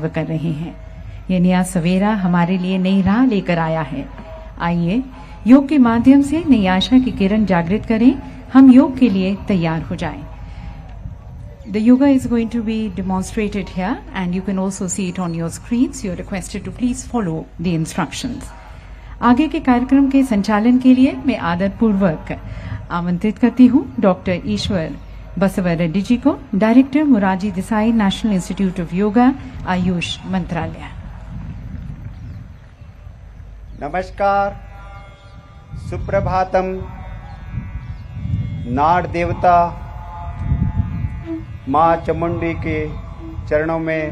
कर रहे हैं। ये नया सवेरा हमारे लिए नई राह लेकर आया है। आइए योग के माध्यम से नई आशा की किरण जागृत करें। हम योग के लिए तैयार हो जाएं। The yoga is going to be demonstrated here and you can also see it on your screens. You are requested to please follow the instructions. आगे के कार्यक्रम के संचालन के लिए मैं आदरपूर्वक आमंत्रित करती हूँ डॉक्टर ईश्वर बसवर रेड्डी जी को, director Morarji Desai national institute of yoga, Ayush मंत्रालय। नमस्कार, सुप्रभातम। नाड़ देवता माँ चामुंडी के चरणों में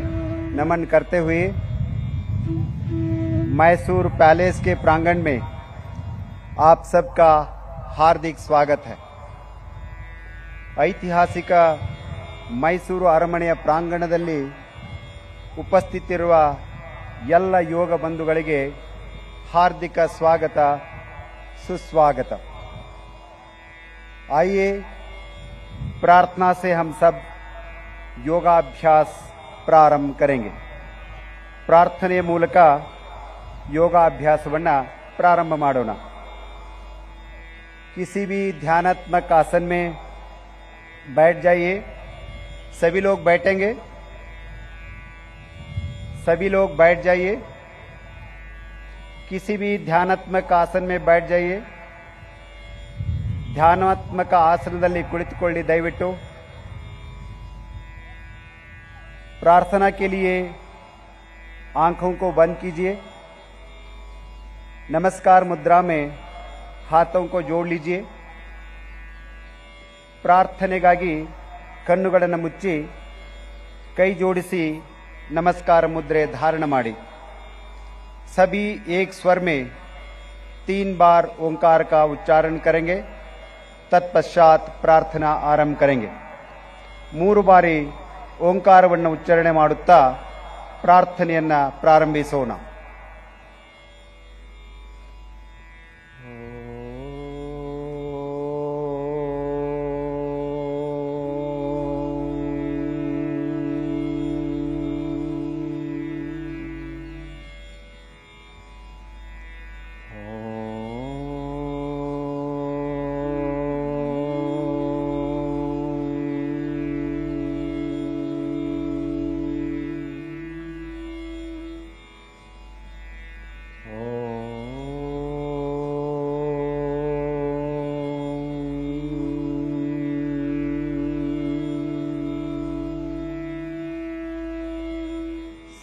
नमन करते हुए मैसूर पैलेस के प्रांगण में आप सबका हार्दिक स्वागत है। ಐತಿಹಾಸಿಕ ಮೈಸೂರು ಅರಮನೆಯ ಪ್ರಾಂಗಣದಲ್ಲಿ ಉಪಸ್ಥಿತಿರುವ ಎಲ್ಲ ಯೋಗ ಬಂಧುಗಳಿಗೆ हार्दिक स्वागत सुस्वागत। आइए प्रार्थना से हम सब योगाभ्यास प्रारंभ करेंगे। ಪ್ರಾರ್ಥನೆಯ ಮೂಲಕ ಯೋಗಾಭ್ಯಾಸವನ್ನು प्रारंभ ಮಾಡೋಣ। किसी भी ध्यानात्मक आसन में बैठ जाइए। सभी लोग बैठेंगे। सभी लोग बैठ जाइए। किसी भी ध्यानात्मक आसन में बैठ जाइए। ध्यानात्मक आसनದಲ್ಲಿ ಕುಳಿತುಕೊಳ್ಳಿ दयविಟ್ಟು। प्रार्थना के लिए आंखों को बंद कीजिए। नमस्कार मुद्रा में हाथों को जोड़ लीजिए। ಪ್ರಾರ್ಥನೆಗಾಗಿ ಕಣ್ಣುಗಳನ್ನು ಮುಚ್ಚಿ ಕೈ ಜೋಡಿಸಿ ನಮಸ್ಕಾರ ಮುದ್ರೆ धारण ಮಾಡಿ। सभी एक स्वर में 3 बार ओंकार का उच्चारण करेंगे। तत्पश्चात प्रार्थना आरंभ करेंगे। 3 बारी ओंकारವನ್ನು ಉಚ್ಚಾರಣೆ ಮಾಡುತ್ತಾ ಪ್ರಾರ್ಥನೆಯನ್ನು ಪ್ರಾರಂಭಿಸೋಣ।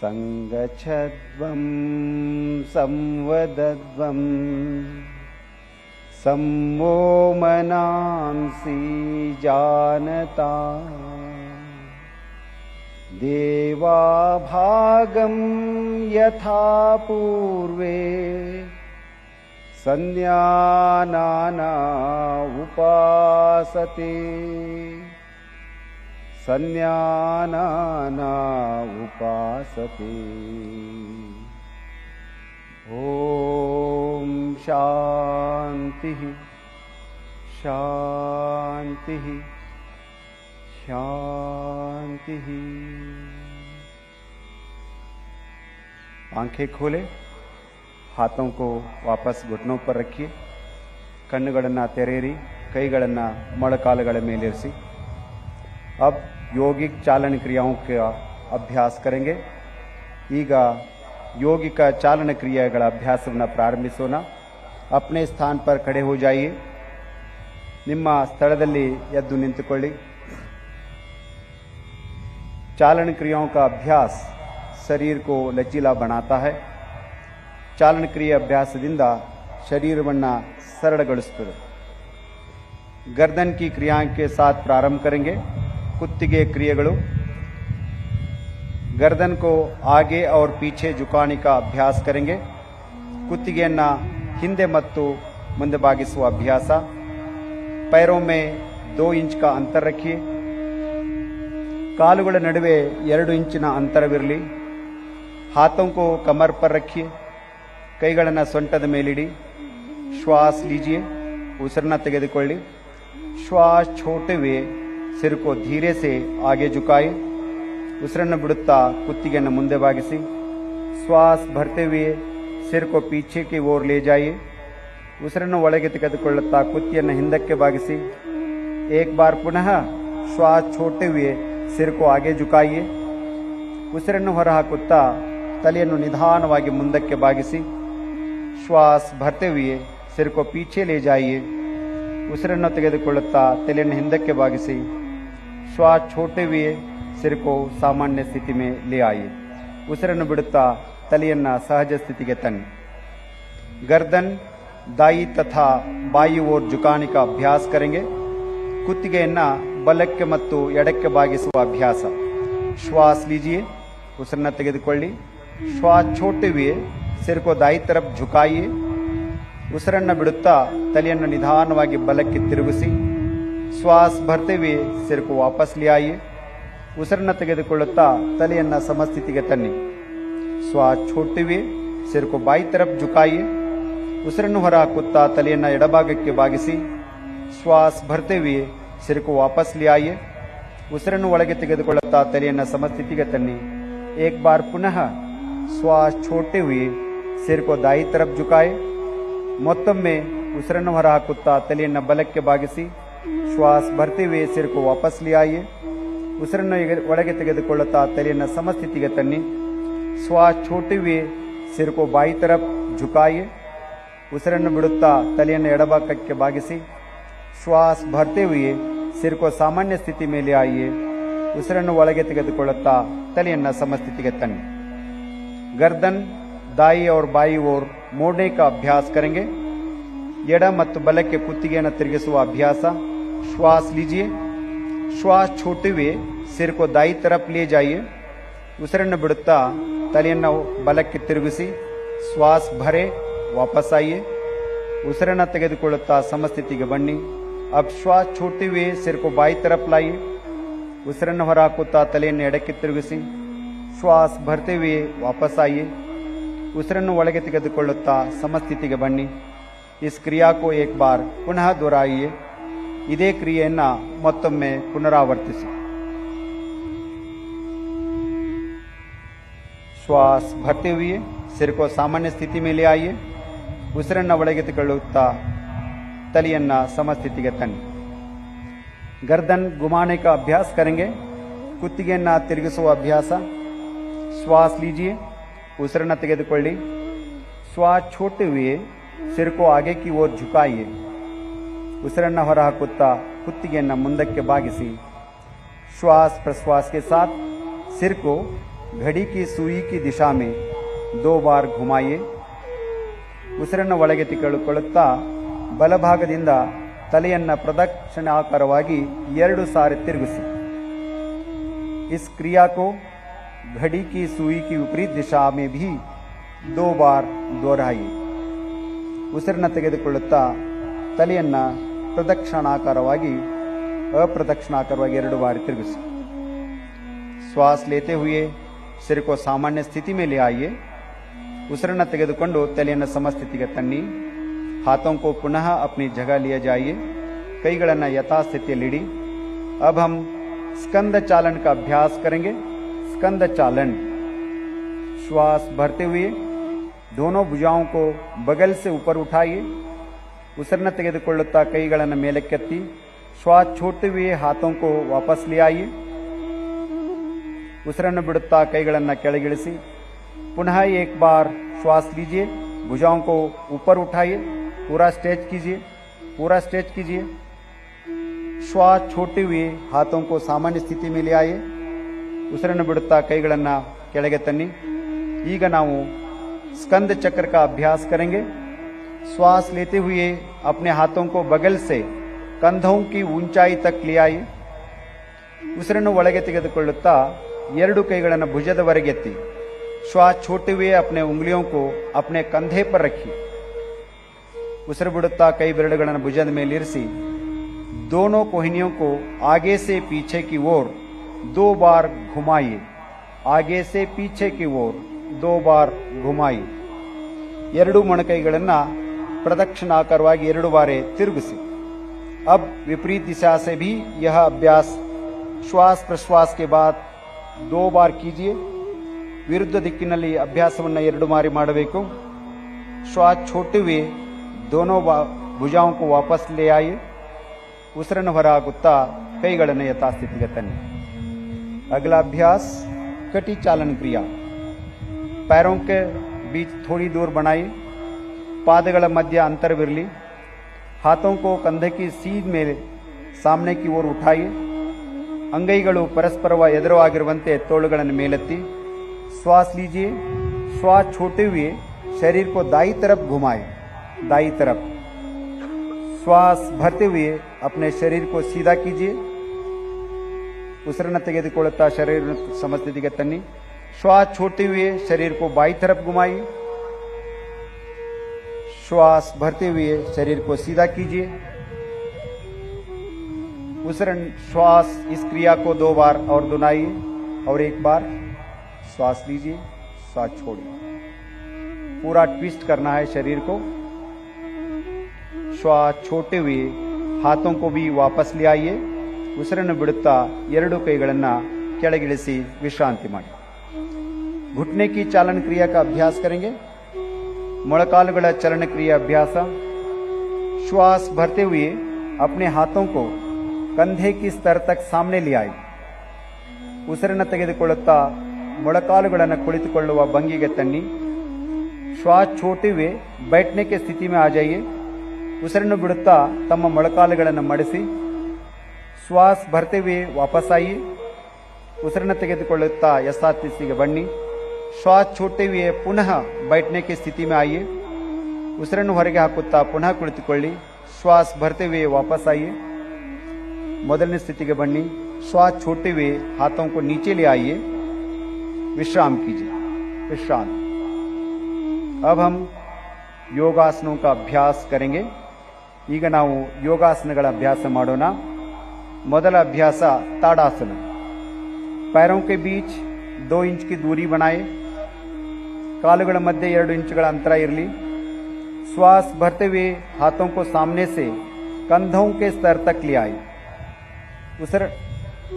संगच्छध्वं संवदध्वं सम्मो मनांसि जानता देवाभागं यथा पूर्वे संज्ञानाना उपासते संज्ञानाना उपासते। ओम शांति शांति शांति। आंखें खोले, हाथों को वापस घुटनों पर रखिए। ಕಣ್ಣುಗಳನ್ನು ತೆರೆಯಿರಿ, ಕೈಗಳನ್ನು ಮೊಳಕಾಲುಗಳ ಮೇಲಿರಿಸಿ। अब योगिक चालन क्रियाओं का अभ्यास करेंगे। ಈಗ ಯೋಗಿಕ ಚಾಲನ ಕ್ರಿಯೆಗಳ ಅಭ್ಯಾಸವನ್ನು ಪ್ರಾರಂಭಿಸೋಣ। अपने स्थान पर खड़े हो जाइए। ನಿಮ್ಮ ಸ್ಥಳದಲ್ಲಿ ಎದ್ದು ನಿಂತುಕೊಳ್ಳಿ। चालन क्रियाओं का अभ्यास शरीर को लचीला बनाता है। ಚಾಲನ ಕ್ರಿಯೆ ಅಭ್ಯಾಸದಿಂದ ಶರೀರವನ್ನು ಸರಳಗೊಳಿಸುತ್ತದೆ। गर्दन की क्रियाओं के साथ प्रारंभ करेंगे। कुत्तिगे क्रियेಗಳು। गर्दन को आगे और पीछे झुकाने का अभ्यास करेंगे। कुತ್ತಿಗೆಯನ್ನು ಹಿಂದೆ ಮತ್ತು ಮುಂದೆ ಬಾಗಿಸುವ ಅಭ್ಯಾಸ। पैरों में 2 इंच का अंतर रखिए। ಕಾಲುಗಳ ನಡುವೆ 2 ಇಂಚಿನ ಅಂತರವಿರಲಿ। हाथों को कमर पर रखिए। ಕೈಗಳನ್ನು ಸೊಂಟದ ಮೇಲಿಡಿ। श्वास लीजिए। ಉಸಿರನ್ನ ತೆಗೆದುಕೊಳ್ಳಿ। श्वास छोड़ते हुए सिर को धीरे से आगे झुकाए। ಉಸಿರನ್ನು ಬಿಡುತ್ತಾ ಕುತ್ತಿಗೆಯನ್ನು ಮುಂದೆ ಬಾಗಿಸಿ ಶ್ವಾಸ ಭರ್ತೆ ಹುए सिर को पीछे की ओर ले जाइए। ಉಸಿರನ್ನು ಒಳಗೆ ತೆಗೆದುಕೊಳ್ಳುತ್ತಾ ಕುತ್ತಿಯನ್ನು ಹಿಂದಕ್ಕೆ ಬಾಗಿಸಿ एक बार पुनः श्वास छोड़ते हुए सिर को आगे झुकाइए। ಉಸಿರನ್ನು ಹೊರಹಾಕುತ್ತಾ ತಲೆಯನ್ನು ನಿಧಾನವಾಗಿ ಮುಂದಕ್ಕೆ ಬಾಗಿಸಿ ಶ್ವಾಸ ಭರ್ತೆ ಹುए सिर को पीछे ले जाइए। ಉಸಿರನ್ನು ತೆಗೆದುಕೊಳ್ಳುತ್ತಾ ತಲೆಯನ್ನು ಹಿಂದಕ್ಕೆ ಬಾಗಿಸಿ ಶ್ವಾಸ छोड़ते हुए सिर को सामान्य स्थिति में ले आइए। ಉಸಿರನ್ನು ಬಿಡುತ್ತಾ ತಲೆಯನ್ನು ಸಹಜ ಸ್ಥಿತಿಗೆ ತನ್ನಿ। गर्दन दाई तथा बाई ओर झुकाने का अभ्यास करेंगे। ಕುತ್ತಿಗೆಯನ್ನು ಬಲಕ್ಕೆ ಮತ್ತು ಎಡಕ್ಕೆ ಬಾಗಿಸುವ ಅಭ್ಯಾಸ। ಶ್ವಾಸ लीजिए, ಉಸಿರನ್ನು ತೆಗೆದುಕೊಳ್ಳಿ। ಶ್ವಾಸ छोड़ते हुए सिर को दाई तरफ झुकाइए। ಉಸಿರನ್ನು ಬಿಡುತ್ತಾ ತಲೆಯನ್ನು ನಿಧಾನವಾಗಿ ಬಲಕ್ಕೆ ತಿರುಗಿಸಿ ಶ್ವಾಸ ಭರ್ತೆ हुए सिर को वापस ले आइए। ಉಸಿರನ್ನು ತೆಗೆದುಕೊಳ್ಳುತ್ತಾ ತಲೆಯನ್ನು ಸಮಸ್ಥಿತಿಗೆ ತನ್ನಿ। ಶ್ವಾಸ छोड़ते हुए सिर को बाई तरफ झुकाइए। ಉಸಿರನ್ನು ಹೊರಹಾಕುತ್ತಾ ತಲೆಯನ್ನು ಎಡಭಾಗಕ್ಕೆ ಬಾಗಿಸಿ ಶ್ವಾಸ ಭರ್ತೆ हुए सिर को वापस ले आइए। ಉಸಿರನ್ನು ಒಳಗೆ ತೆಗೆದುಕೊಳ್ಳುತ್ತಾ ತಲೆಯನ್ನು ಸಮಸ್ಥಿತಿಗೆ ತನ್ನಿ। एक बार पुनः श्वास छोड़ते हुए सिर को दाई तरफ झुकाए। ಮತ್ತೊಮ್ಮೆ ಉಸಿರನ್ನು ಹೊರಹಾಕುತ್ತಾ ತಲೆಯನ್ನು ಬಲಕ್ಕೆ ಬಾಗಿಸಿ ಶ್ವಾಸ ಭರ್ತೆ हुए सिर को वापस ले आइए। ಉಸಿರನ್ನು ಒಳಗೆ ತೆಗೆದುಕೊಳ್ಳುತ್ತಾ ತಲೆಯನ್ನು ಸಮಸ್ಥಿತಿಗೆ ತನ್ನಿ। श्वास छोड़ते हुए सिर को बाई तरफ झुकाइए। ಉಸಿರನ್ನು ಬಿಡುತ್ತಾ ತಲೆಯನ್ನು ಎಡಭಾಗಕ್ಕೆ ಬಾಗಿಸಿ ಶ್ವಾಸ ಭರ್ತೆ हुए सिर को सामान्य स्थिति में ले आइए। ಉಸಿರನ್ನು ಒಳಗೆ ತೆಗೆದುಕೊಳ್ಳುತ್ತಾ ತಲೆಯನ್ನು ಸಮಸ್ಥಿತಿಗೆ ತನ್ನಿ। गर्दन दाई और बाई ओर मोड़ने का अभ्यास करेंगे। ಎಡ ಮತ್ತು ಬಲಕ್ಕೆ ಕುತ್ತಿಗೆಯನ್ನು ತಿರುಗಿಸುವ ಅಭ್ಯಾಸ। ಶ್ವಾಸ लीजिए, श्वास छोड़ते हुए सिर को दाई तरफ ले जाइए। ಉಸಿರನ್ನು ಬಿಡುತ್ತಾ ತಲೆಯನ್ನು ಬಲಕ್ಕೆ ತಿರುಗಿಸಿ ಶ್ವಾಸ ಭರೆ ವಾಪಸ್ ಆइए। ಉಸಿರನ್ನು ತೆಗೆದುಕೊಳ್ಳುತ್ತಾ ಸಮಸ್ಥಿತಿಗೆ ಬನ್ನಿ। अब श्वास छोड़ते हुए सिर को बाई तरफ लाइए। ಉಸಿರನ್ನು ಹೊರಹಾಕುತ್ತಾ ತಲೆಯನ್ನು ಎಡಕ್ಕೆ ತಿರುಗಿಸಿ ಶ್ವಾಸ ಭರ್ತೆ हुए ವಾಪಸ್ आइए। ಉಸಿರನ್ನು ಒಳಗೆ ತೆಗೆದುಕೊಳ್ಳುತ್ತಾ ಸಮಸ್ಥಿತಿಗೆ ಬನ್ನಿ। इस क्रिया को एक बार पुनः दोहराइए। ಇದೇ ಕ್ರಿಯೆಯನ್ನು ಮತ್ತೊಮ್ಮೆ ಪುನರಾವರ್ತಿಸಿ। श्वास भरते हुए सिर को सामान्य स्थिति में ले आइए। ಉಸಿರನ್ನು ಒಳಗೆ ತೆಗೆದುಕೊಳ್ಳುತ್ತಾ ತಲೆಯನ್ನು ಸಮಸ್ಥಿತಿಗೆ ತನ್ನಿ। गर्दन घुमाने का अभ्यास करेंगे। ಕುತ್ತಿಗೆಯನ್ನು ತಿರುಗಿಸುವ ಅಭ್ಯಾಸ। ಶ್ವಾಸ लीजिए, ಉಸಿರನ್ನು ತೆಗೆದುಕೊಳ್ಳಿ। ಶ್ವಾಸ छोड़ते हुए सिर को आगे की ओर झुकाइए। ಉಸಿರನ್ನು ಹೊರಹಾಕುತ್ತಾ ಕುತ್ತಿಗೆಯನ್ನು ಮುಂದಕ್ಕೆ ಬಾಗಿಸಿ श्वास प्रश्वास के साथ सिर को घड़ी की सुई की दिशा में 2 बार घुमाइए। ಉಸಿರನ್ನು ಒಳಗೆ ತೆಗೆದುಕೊಳ್ಳುತ್ತಾ ಬಲಭಾಗದಿಂದ ತಲೆಯನ್ನು ಪ್ರದಕ್ಷಿಣಾಕಾರವಾಗಿ 2 ಸಾರಿ ತಿರುಗಿಸಿ। इस क्रिया को घड़ी की सुई की विपरीत दिशा में भी 2 बार दोहराइए। ಉಸಿರನ್ನು ತೆಗೆದುಕೊಳ್ಳುತ್ತಾ ತಲೆಯನ್ನು ಪ್ರದಕ್ಷಿಣಾಕಾರವಾಗಿ ಅಪ್ರದಕ್ಷಿಣಾಕಾರವಾಗಿ 2 ಬಾರಿ ತಿರುಗಿಸಿ। श्वास लेते हुए सिर को सामान्य स्थिति में ले आइए। ಉಸಿರನ್ನು ತೆಗೆದುಕೊಂಡು ತಲೆಯನ್ನು ಸಮಸ್ಥಿತಿಗೆ ತನ್ನಿ। हाथों को पुनः अपनी जगह लिए जाइए। ಕೈಗಳನ್ನು ಯಥಾಸ್ಥಿತಿಯಲ್ಲಿಡಿ। अब हम स्कंद चालन का अभ्यास करेंगे। स्कंद चालन। श्वास भरते हुए दोनों भुजाओं को बगल से ऊपर उठाइए। ಉಸಿರನ್ನು ತೆಗೆದುಕೊಳ್ಳುತ್ತಾ ಕೈಗಳನ್ನು ಮೇಲಕ್ಕೆತ್ತಿ श्वास छोड़ते हुए हाथों को वापस ले आइए। ಉಸಿರನ್ನು ಬಿಡುತ್ತಾ ಕೈಗಳನ್ನು ಕೆಳಗಿಳಿಸಿ पुनः एक बार श्वास लीजिए। भुजाओं को ऊपर उठाइए। पूरा स्ट्रेच कीजिए, पूरा स्ट्रेच कीजिए। श्वास छोड़ते हुए हाथों को सामान्य स्थिति में ले आइए। ಉಸಿರನ್ನು ಬಿಡುತ್ತಾ ಕೈಗಳನ್ನು ಕೆಳಗೆ ತನ್ನಿ। ಈಗ ನಾವು स्कंद चक्र का अभ्यास करेंगे। श्वास लेते हुए अपने हाथों को बगल से कंधों की ऊंचाई तक ले आइए। ಉಸಿರನ್ನು ಒಳಗೆ ತೆಗೆದುಕೊಳ್ಳುತ್ತಾ 2 ಕೈಗಳನ್ನು ಭುಜದವರೆಗೆ ಎತ್ತಿ श्वास छोड़ते हुए अपने उंगलियों को अपने कंधे पर रखिए। ಉಸಿರು ಬಿಡುತ್ತಾ ಕೈ ಬೆರಳುಗಳನ್ನು ಭುಜದ ಮೇಲೆ ಇರಿಸಿ दोनों कोहनियों को आगे से पीछे की ओर 2 बार घुमाइए। आगे से पीछे की ओर 2 बार घुमाइए। 2 ಮೊಣಕೈಗಳನ್ನು ಪ್ರದಕ್ಷಿಣಾಕಾರವಾಗಿ 2 ಬಾರಿ ತಿರುಗಿಸಿ। अब विपरीत दिशा से भी यह अभ्यास श्वास प्रश्वास के बाद 2 ಬಾರ್ कीजिए ವಿರುದ್ಧ ದಿಕ್ಕಿನಲ್ಲಿ ಅಭ್ಯಾಸವನ್ನು 2 ಬಾರಿ ಮಾಡಬೇಕು श्वास छोड़ते हुए दोनों भुजाओं को वापस ले आइए ಉಸಿರನ್ನು ಹೊರಹಾಕುತ್ತಾ ಕೈಗಳನ್ನು ಯಥಾಸ್ಥಿತಿಗೆ ತನ್ನಿ अगला अभ्यास कटी चालन क्रिया पैरों के बीच थोड़ी दूर बनाइए पादಗಳ ಮಧ್ಯ ಅಂತರವಿರಲಿ हाथों को कंधे की सीध में सामने की ओर उठाइए अंगೈಗಳು ಪರಸ್ಪರ ಎದುರಾಗಿರುವಂತೆ ತೋಳುಗಳನ್ನು ಮೇಲೆತ್ತಿ श्वास लीजिए श्वास छोड़ते हुए शरीर को दाई तरफ घुमाए दाई तरफ श्वास भरते हुए अपने शरीर को सीधा कीजिए ಉಸಿರನ್ನು ತೆಗೆದುಕೊಳ್ಳುತ್ತಾ ಶರೀರ ಸಮಸ್ಥಿತಿಗೆ ತನ್ನಿ श्वास छोड़ते हुए शरीर को बाई तरफ घुमाइए श्वास भरते हुए शरीर को सीधा कीजिए श्वास इस क्रिया को 2 बार और दोहराइए और 1 बार श्वास लीजिए श्वास छोड़िए पूरा ट्विस्ट करना है शरीर को श्वास छोड़ते हुए हाथों को भी वापस ले आइए ಉಸಿರನ್ನು ಬಿಡುತ್ತಾ 2 ಕೈಗಳನ್ನು ಕೆಳಗಿಳಿಸಿ ವಿಶ್ರಾಂತಿ ಮಾಡಿ घुटने की चालन क्रिया का अभ्यास करेंगे ಮೊಳಕಾಲುಗಳ चलन क्रिया अभ्यास श्वास भरते हुए अपने हाथों को कंधे की स्तर तक सामने ले आए ಉಸಿರನ್ನು ತೆಗೆದುಕೊಳ್ಳುತ್ತಾ ಮೊಳಕಾಲುಗಳನ್ನು ಕುಳಿತುಕೊಳ್ಳುವ ಭಂಗಿಗೆ ತನ್ನಿ श्वास छोड़ते हुए बैठने की स्थिति में आ जाइए ಉಸಿರನ್ನು ಬಿಡುತ್ತಾ ತಮ್ಮ ಮೊಳಕಾಲುಗಳನ್ನು ಮಡಿಸಿ श्वास भरते हुए वापस आइए ಉಸಿರನ್ನು ತೆಗೆದುಕೊಳ್ಳುತ್ತಾ ಯಥಾಸ್ಥಿತಿಗೆ ಬನ್ನಿ श्वास छोड़ते हुए पुनः बैठने की स्थिति में आइए ಉಸಿರನ್ನು ಹೊರಗೆ ಹಾಕುತ್ತಾ ಪುನಃ ಕುಳಿತುಕೊಳ್ಳಿ श्वास भरते हुए वापस आइए ಮೊದಲನೇ ಸ್ಥಿತಿಗೆ ಬನ್ನಿ श्वास छोड़ते हुए हाथों को नीचे ले आइए विश्राम कीजिए विश्राम अब हम योगासनों का अभ्यास करेंगे ಈಗ ನಾವು ಯೋಗಾಸನಗಳ ಅಭ್ಯಾಸ ಮಾಡೋಣ ಮೊದಲ ಅಭ್ಯಾಸ ताड़ासन पैरों के बीच 2 इंच की दूरी बनाए ಕಾಲುಗಳ ಮಧ್ಯೆ 2 ಇಂಚುಗಳ ಅಂತರ ಇರಲಿ श्वास भरते हुए हाथों को सामने से कंधों के स्तर तक ले आए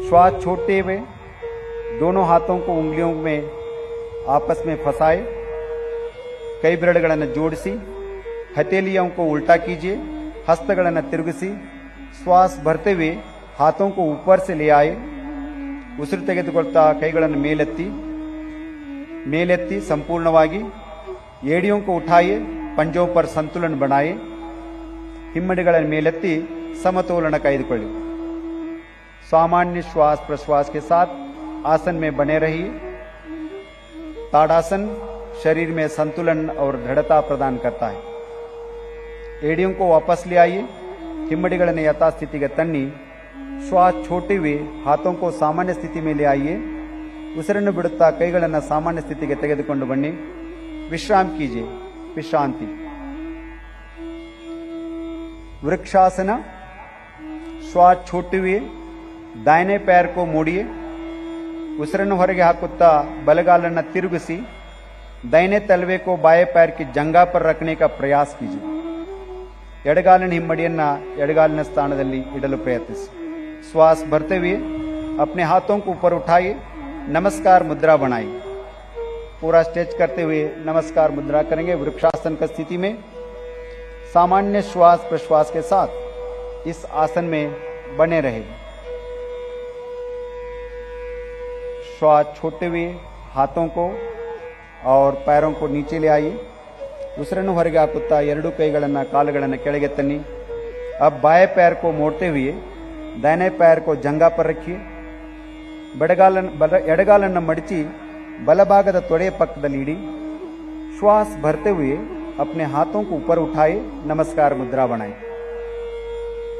श्वास छोड़ते हुए दोनों हाथों को उंगलियों में आपस में फंसाए कई ಬೆರಳುಗಳನ್ನು ಜೋಡಿಸಿ हथेलियों को उल्टा कीजिए हस्तಗಳನ್ನು ತಿರುಗಿಸಿ श्वास भरते हुए हाथों को ऊपर से ले आए ಉಸಿರು ತೆಗೆದುಕೊಳ್ತಾ ಕೈಗಳನ್ನು ಮೇಲೆತ್ತಿ ಸಂಪೂರ್ಣವಾಗಿ ಏಡಿयों को उठाइए पंजों पर संतुलन बनाए ಹಿಮ್ಮಡಿಗಳನ್ನು ಮೇಲೆತ್ತಿ समतोलन कायदुಕೊಳ್ಳಿ सामान्य श्वास प्रश्वास के साथ आसन में बने रहिए ताड़ासन शरीर में संतुलन और दृढ़ता प्रदान करता है एड़ियों को वापस ले आइए हिम्मडिಗಳನ್ನು यथास्थितिಗೆ ತನ್ನಿ श्वास छोड़ते हुए हाथों को सामान्य स्थिति में ले आइए ಉಸಿರನ್ನು ಬಿಡುತ್ತಾ ಕೈಗಳನ್ನು सामान्य स्थितिಗೆ ತೆಗೆದುಕೊಂಡು ಬನ್ನಿ विश्राम कीजिए विश्रांति वृक्षासन श्वास छोड़ते हुए दाहिने पैर को मोड़िए ಉಸಿರನ್ನು ಹೊರಗೆ ಹಾಕುತ್ತಾ ಬಲಗಾಲನ್ನು ತಿರುಗಿಸಿ दाहिने तलवे को बाएं पैर की जंघा पर रखने का प्रयास कीजिए ಎಡಗಾಲಿನ ಹಿಮ್ಮಡಿಯನ್ನು ಎಡಗಾಲಿನ ಸ್ಥಾನದಲ್ಲಿ ಇಡಲು ಪ್ರಯತ್ನಿಸಿ श्वास भरते हुए अपने हाथों को ऊपर उठाइए नमस्कार मुद्रा बनाइए पूरा स्ट्रेच करते हुए नमस्कार मुद्रा करेंगे वृक्षासन की स्थिति में सामान्य श्वास प्रश्वास के साथ इस आसन में बने रहे श्वास छोड़ते हुए हाथों को और पैरों को नीचे ले आइए ಉಸಿರನ್ನು ಹೊರಗೆ ಹಾಕುತ್ತಾ 2 ಕೈಗಳನ್ನು ಕಾಲುಗಳನ್ನು ಕೆಳಗೆ ತನ್ನಿ अब बाएं पैर को मोड़ते हुए दाहिने पैर को जंघा पर रखिए ಎಡಗಾಲನ್ನು ಮಡಚಿ ಬಲಭಾಗದ ತೊಡೆಯ ಪಕ್ಕದಲ್ಲಿ ಇಡಿ श्वास भरते हुए अपने हाथों को ऊपर उठाए नमस्कार मुद्रा बनाए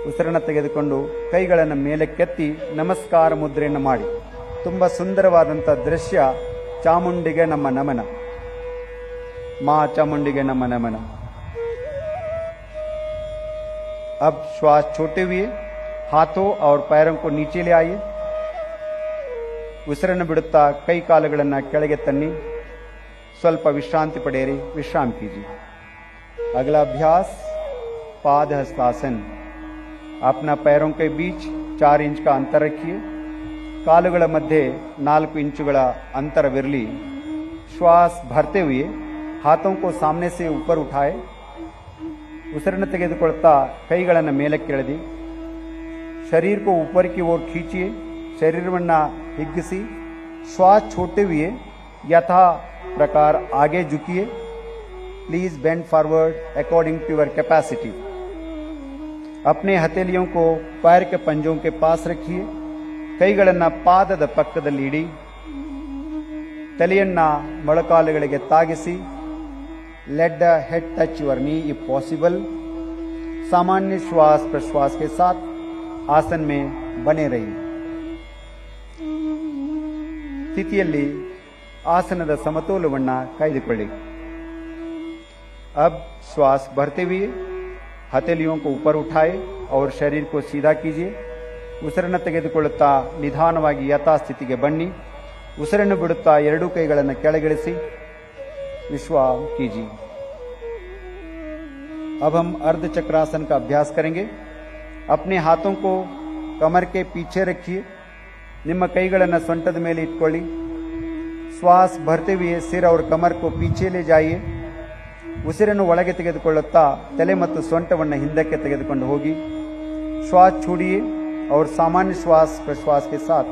ಉಸಿರನ್ನು ತೆಗೆದುಕೊಂಡು ಕೈಗಳನ್ನು ಮೇಲಕ್ಕೆತ್ತಿ ನಮಸ್ಕಾರ ಮುದ್ರೆಯನ್ನು ಮಾಡಿ ತುಂಬಾ ಸುಂದರವಾದಂತ ದೃಶ್ಯ ಚಾಮುಂಡಿಗೆ ನಮ್ಮ ನಮನ मां चामुंडी नम नमन अब श्वास छोड़ते हुए हाथों और पैरों को नीचे ले आइए ಉಸಿರನ್ನು ಬಿಡುತ್ತಾ ಕೈ ಕಾಲುಗಳನ್ನು ಕೆಳಗೆ ತನ್ನಿ ಸ್ವಲ್ಪ ವಿಶ್ರಾಂತಿ ಪಡೆಯಿರಿ विश्राम कीजिए अगला अभ्यास पाद हस्तासन अपना पैरों के बीच 4 इंच का अंतर रखिए ಕಾಲುಗಳ ಮಧ್ಯೆ 4 ಇಂಚುಗಳ ಅಂತರವಿರಲಿ। श्वास भरते हुए हाथों को सामने से ऊपर उठाए। उसिरನ್ನು ತೆಗೆದುಕೊಳ್ಳುತ್ತಾ ಕೈಗಳನ್ನು ಮೇಲಕ್ಕೆ ಎಳೆದಿ शरीर को ऊपर की ओर खींचिए। शरीरವನ್ನು ಹಿಗ್ಗಿಸಿ श्वास छोड़ते हुए यथा प्रकार आगे झुकिए। Please bend forward according to your capacity. अपने हथेलियों को पैर के पंजों के पास रखिए। ಕೈಗಳನ್ನು ಪಾದದ ಪಕ್ಕದಲ್ಲಿ ಇಡಿ। ತಲೆಯನ್ನ ಮೊಳಕಾಲುಗಳಿಗೆ ತಾಗಿಸಿ। Let the head touch your knee if possible. सामान्य श्वास प्रश्वास के साथ आसन में बने रहिए। ಸ್ಥಿತಿಯಲ್ಲಿ ಆಸನದ ಸಮತೋಲನವನ್ನು ಕಾಯ್ದುಕೊಳ್ಳಿ। अब श्वास भरते हुए हथेलियों को ऊपर उठाए और शरीर को सीधा कीजिए। ಉಸಿರನ್ನು ತೆಗೆದುಕೊಳ್ಳುತ್ತಾ ನಿಧಾನವಾಗಿ ಯಥಾಸ್ಥಿತಿಗೆ ಬನ್ನಿ। ಉಸಿರನ್ನು ಬಿಡುತ್ತಾ ಎರಡೂ ಕೈಗಳನ್ನು ಕೆಳಗಿಳಿಸಿ विश्राम कीजिए। अब हम अर्ध चक्रासन का अभ्यास करेंगे। अपने हाथों को कमर के पीछे रखिए। ನಿಮ್ಮ ಕೈಗಳನ್ನು ಸೊಂಟದ ಮೇಲೆ ಇಟ್ಕೊಳ್ಳಿ। श्वास भरते हुए सिर और कमर को पीछे ले जाइए। ಉಸಿರನ್ನು ಒಳಗೆ ತೆಗೆದುಕೊಳ್ಳುತ್ತಾ ತಲೆ ಮತ್ತು ಸೊಂಟವನ್ನು ಹಿಂದಕ್ಕೆ ತೆಗೆದುಕೊಂಡು ಹೋಗಿ। श्वास छोड़िए और सामान्य श्वास प्रश्वास के साथ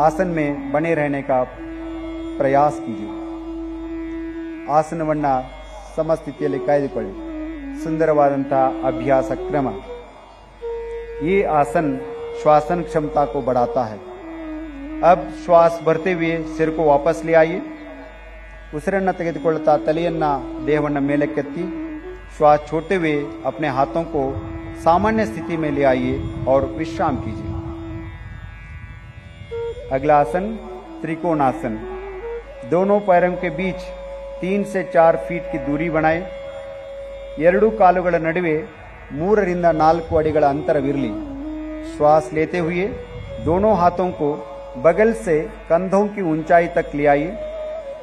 आसन में बने रहने का प्रयास कीजिए। ಆಸನವನ್ನು ಸಮಸ್ಥಿತಿಯಲ್ಲಿ ಕಾಯ್ದುಕೊಳ್ಳಿ। सुंदरवादंತಹ अभ्यास क्रम। ये आसन श्वासन क्षमता को बढ़ाता है। अब श्वास भरते हुए सिर को वापस ले आइए। ಉಸಿರನ್ನು ತೆಗೆದುಕೊಳ್ಳುತ್ತಾ ತಲೆಯನ್ನ ದೇಹವನ್ನು ಮೇಲಕ್ಕೆತ್ತಿ श्वास छोड़ते हुए अपने हाथों को सामान्य स्थिति में ले आइए और विश्राम कीजिए। अगला आसन त्रिकोणासन। दोनों पैरों के बीच 3 से 4 फीट की दूरी बनाए। ಎರಡೂ ಕಾಲುಗಳ ನಡುವೆ 3 ರಿಂದ 4 ಅಡಿಗಳ ಅಂತರವಿರಲಿ। श्वास लेते हुए दोनों हाथों को बगल से कंधों की ऊंचाई तक ले आइए।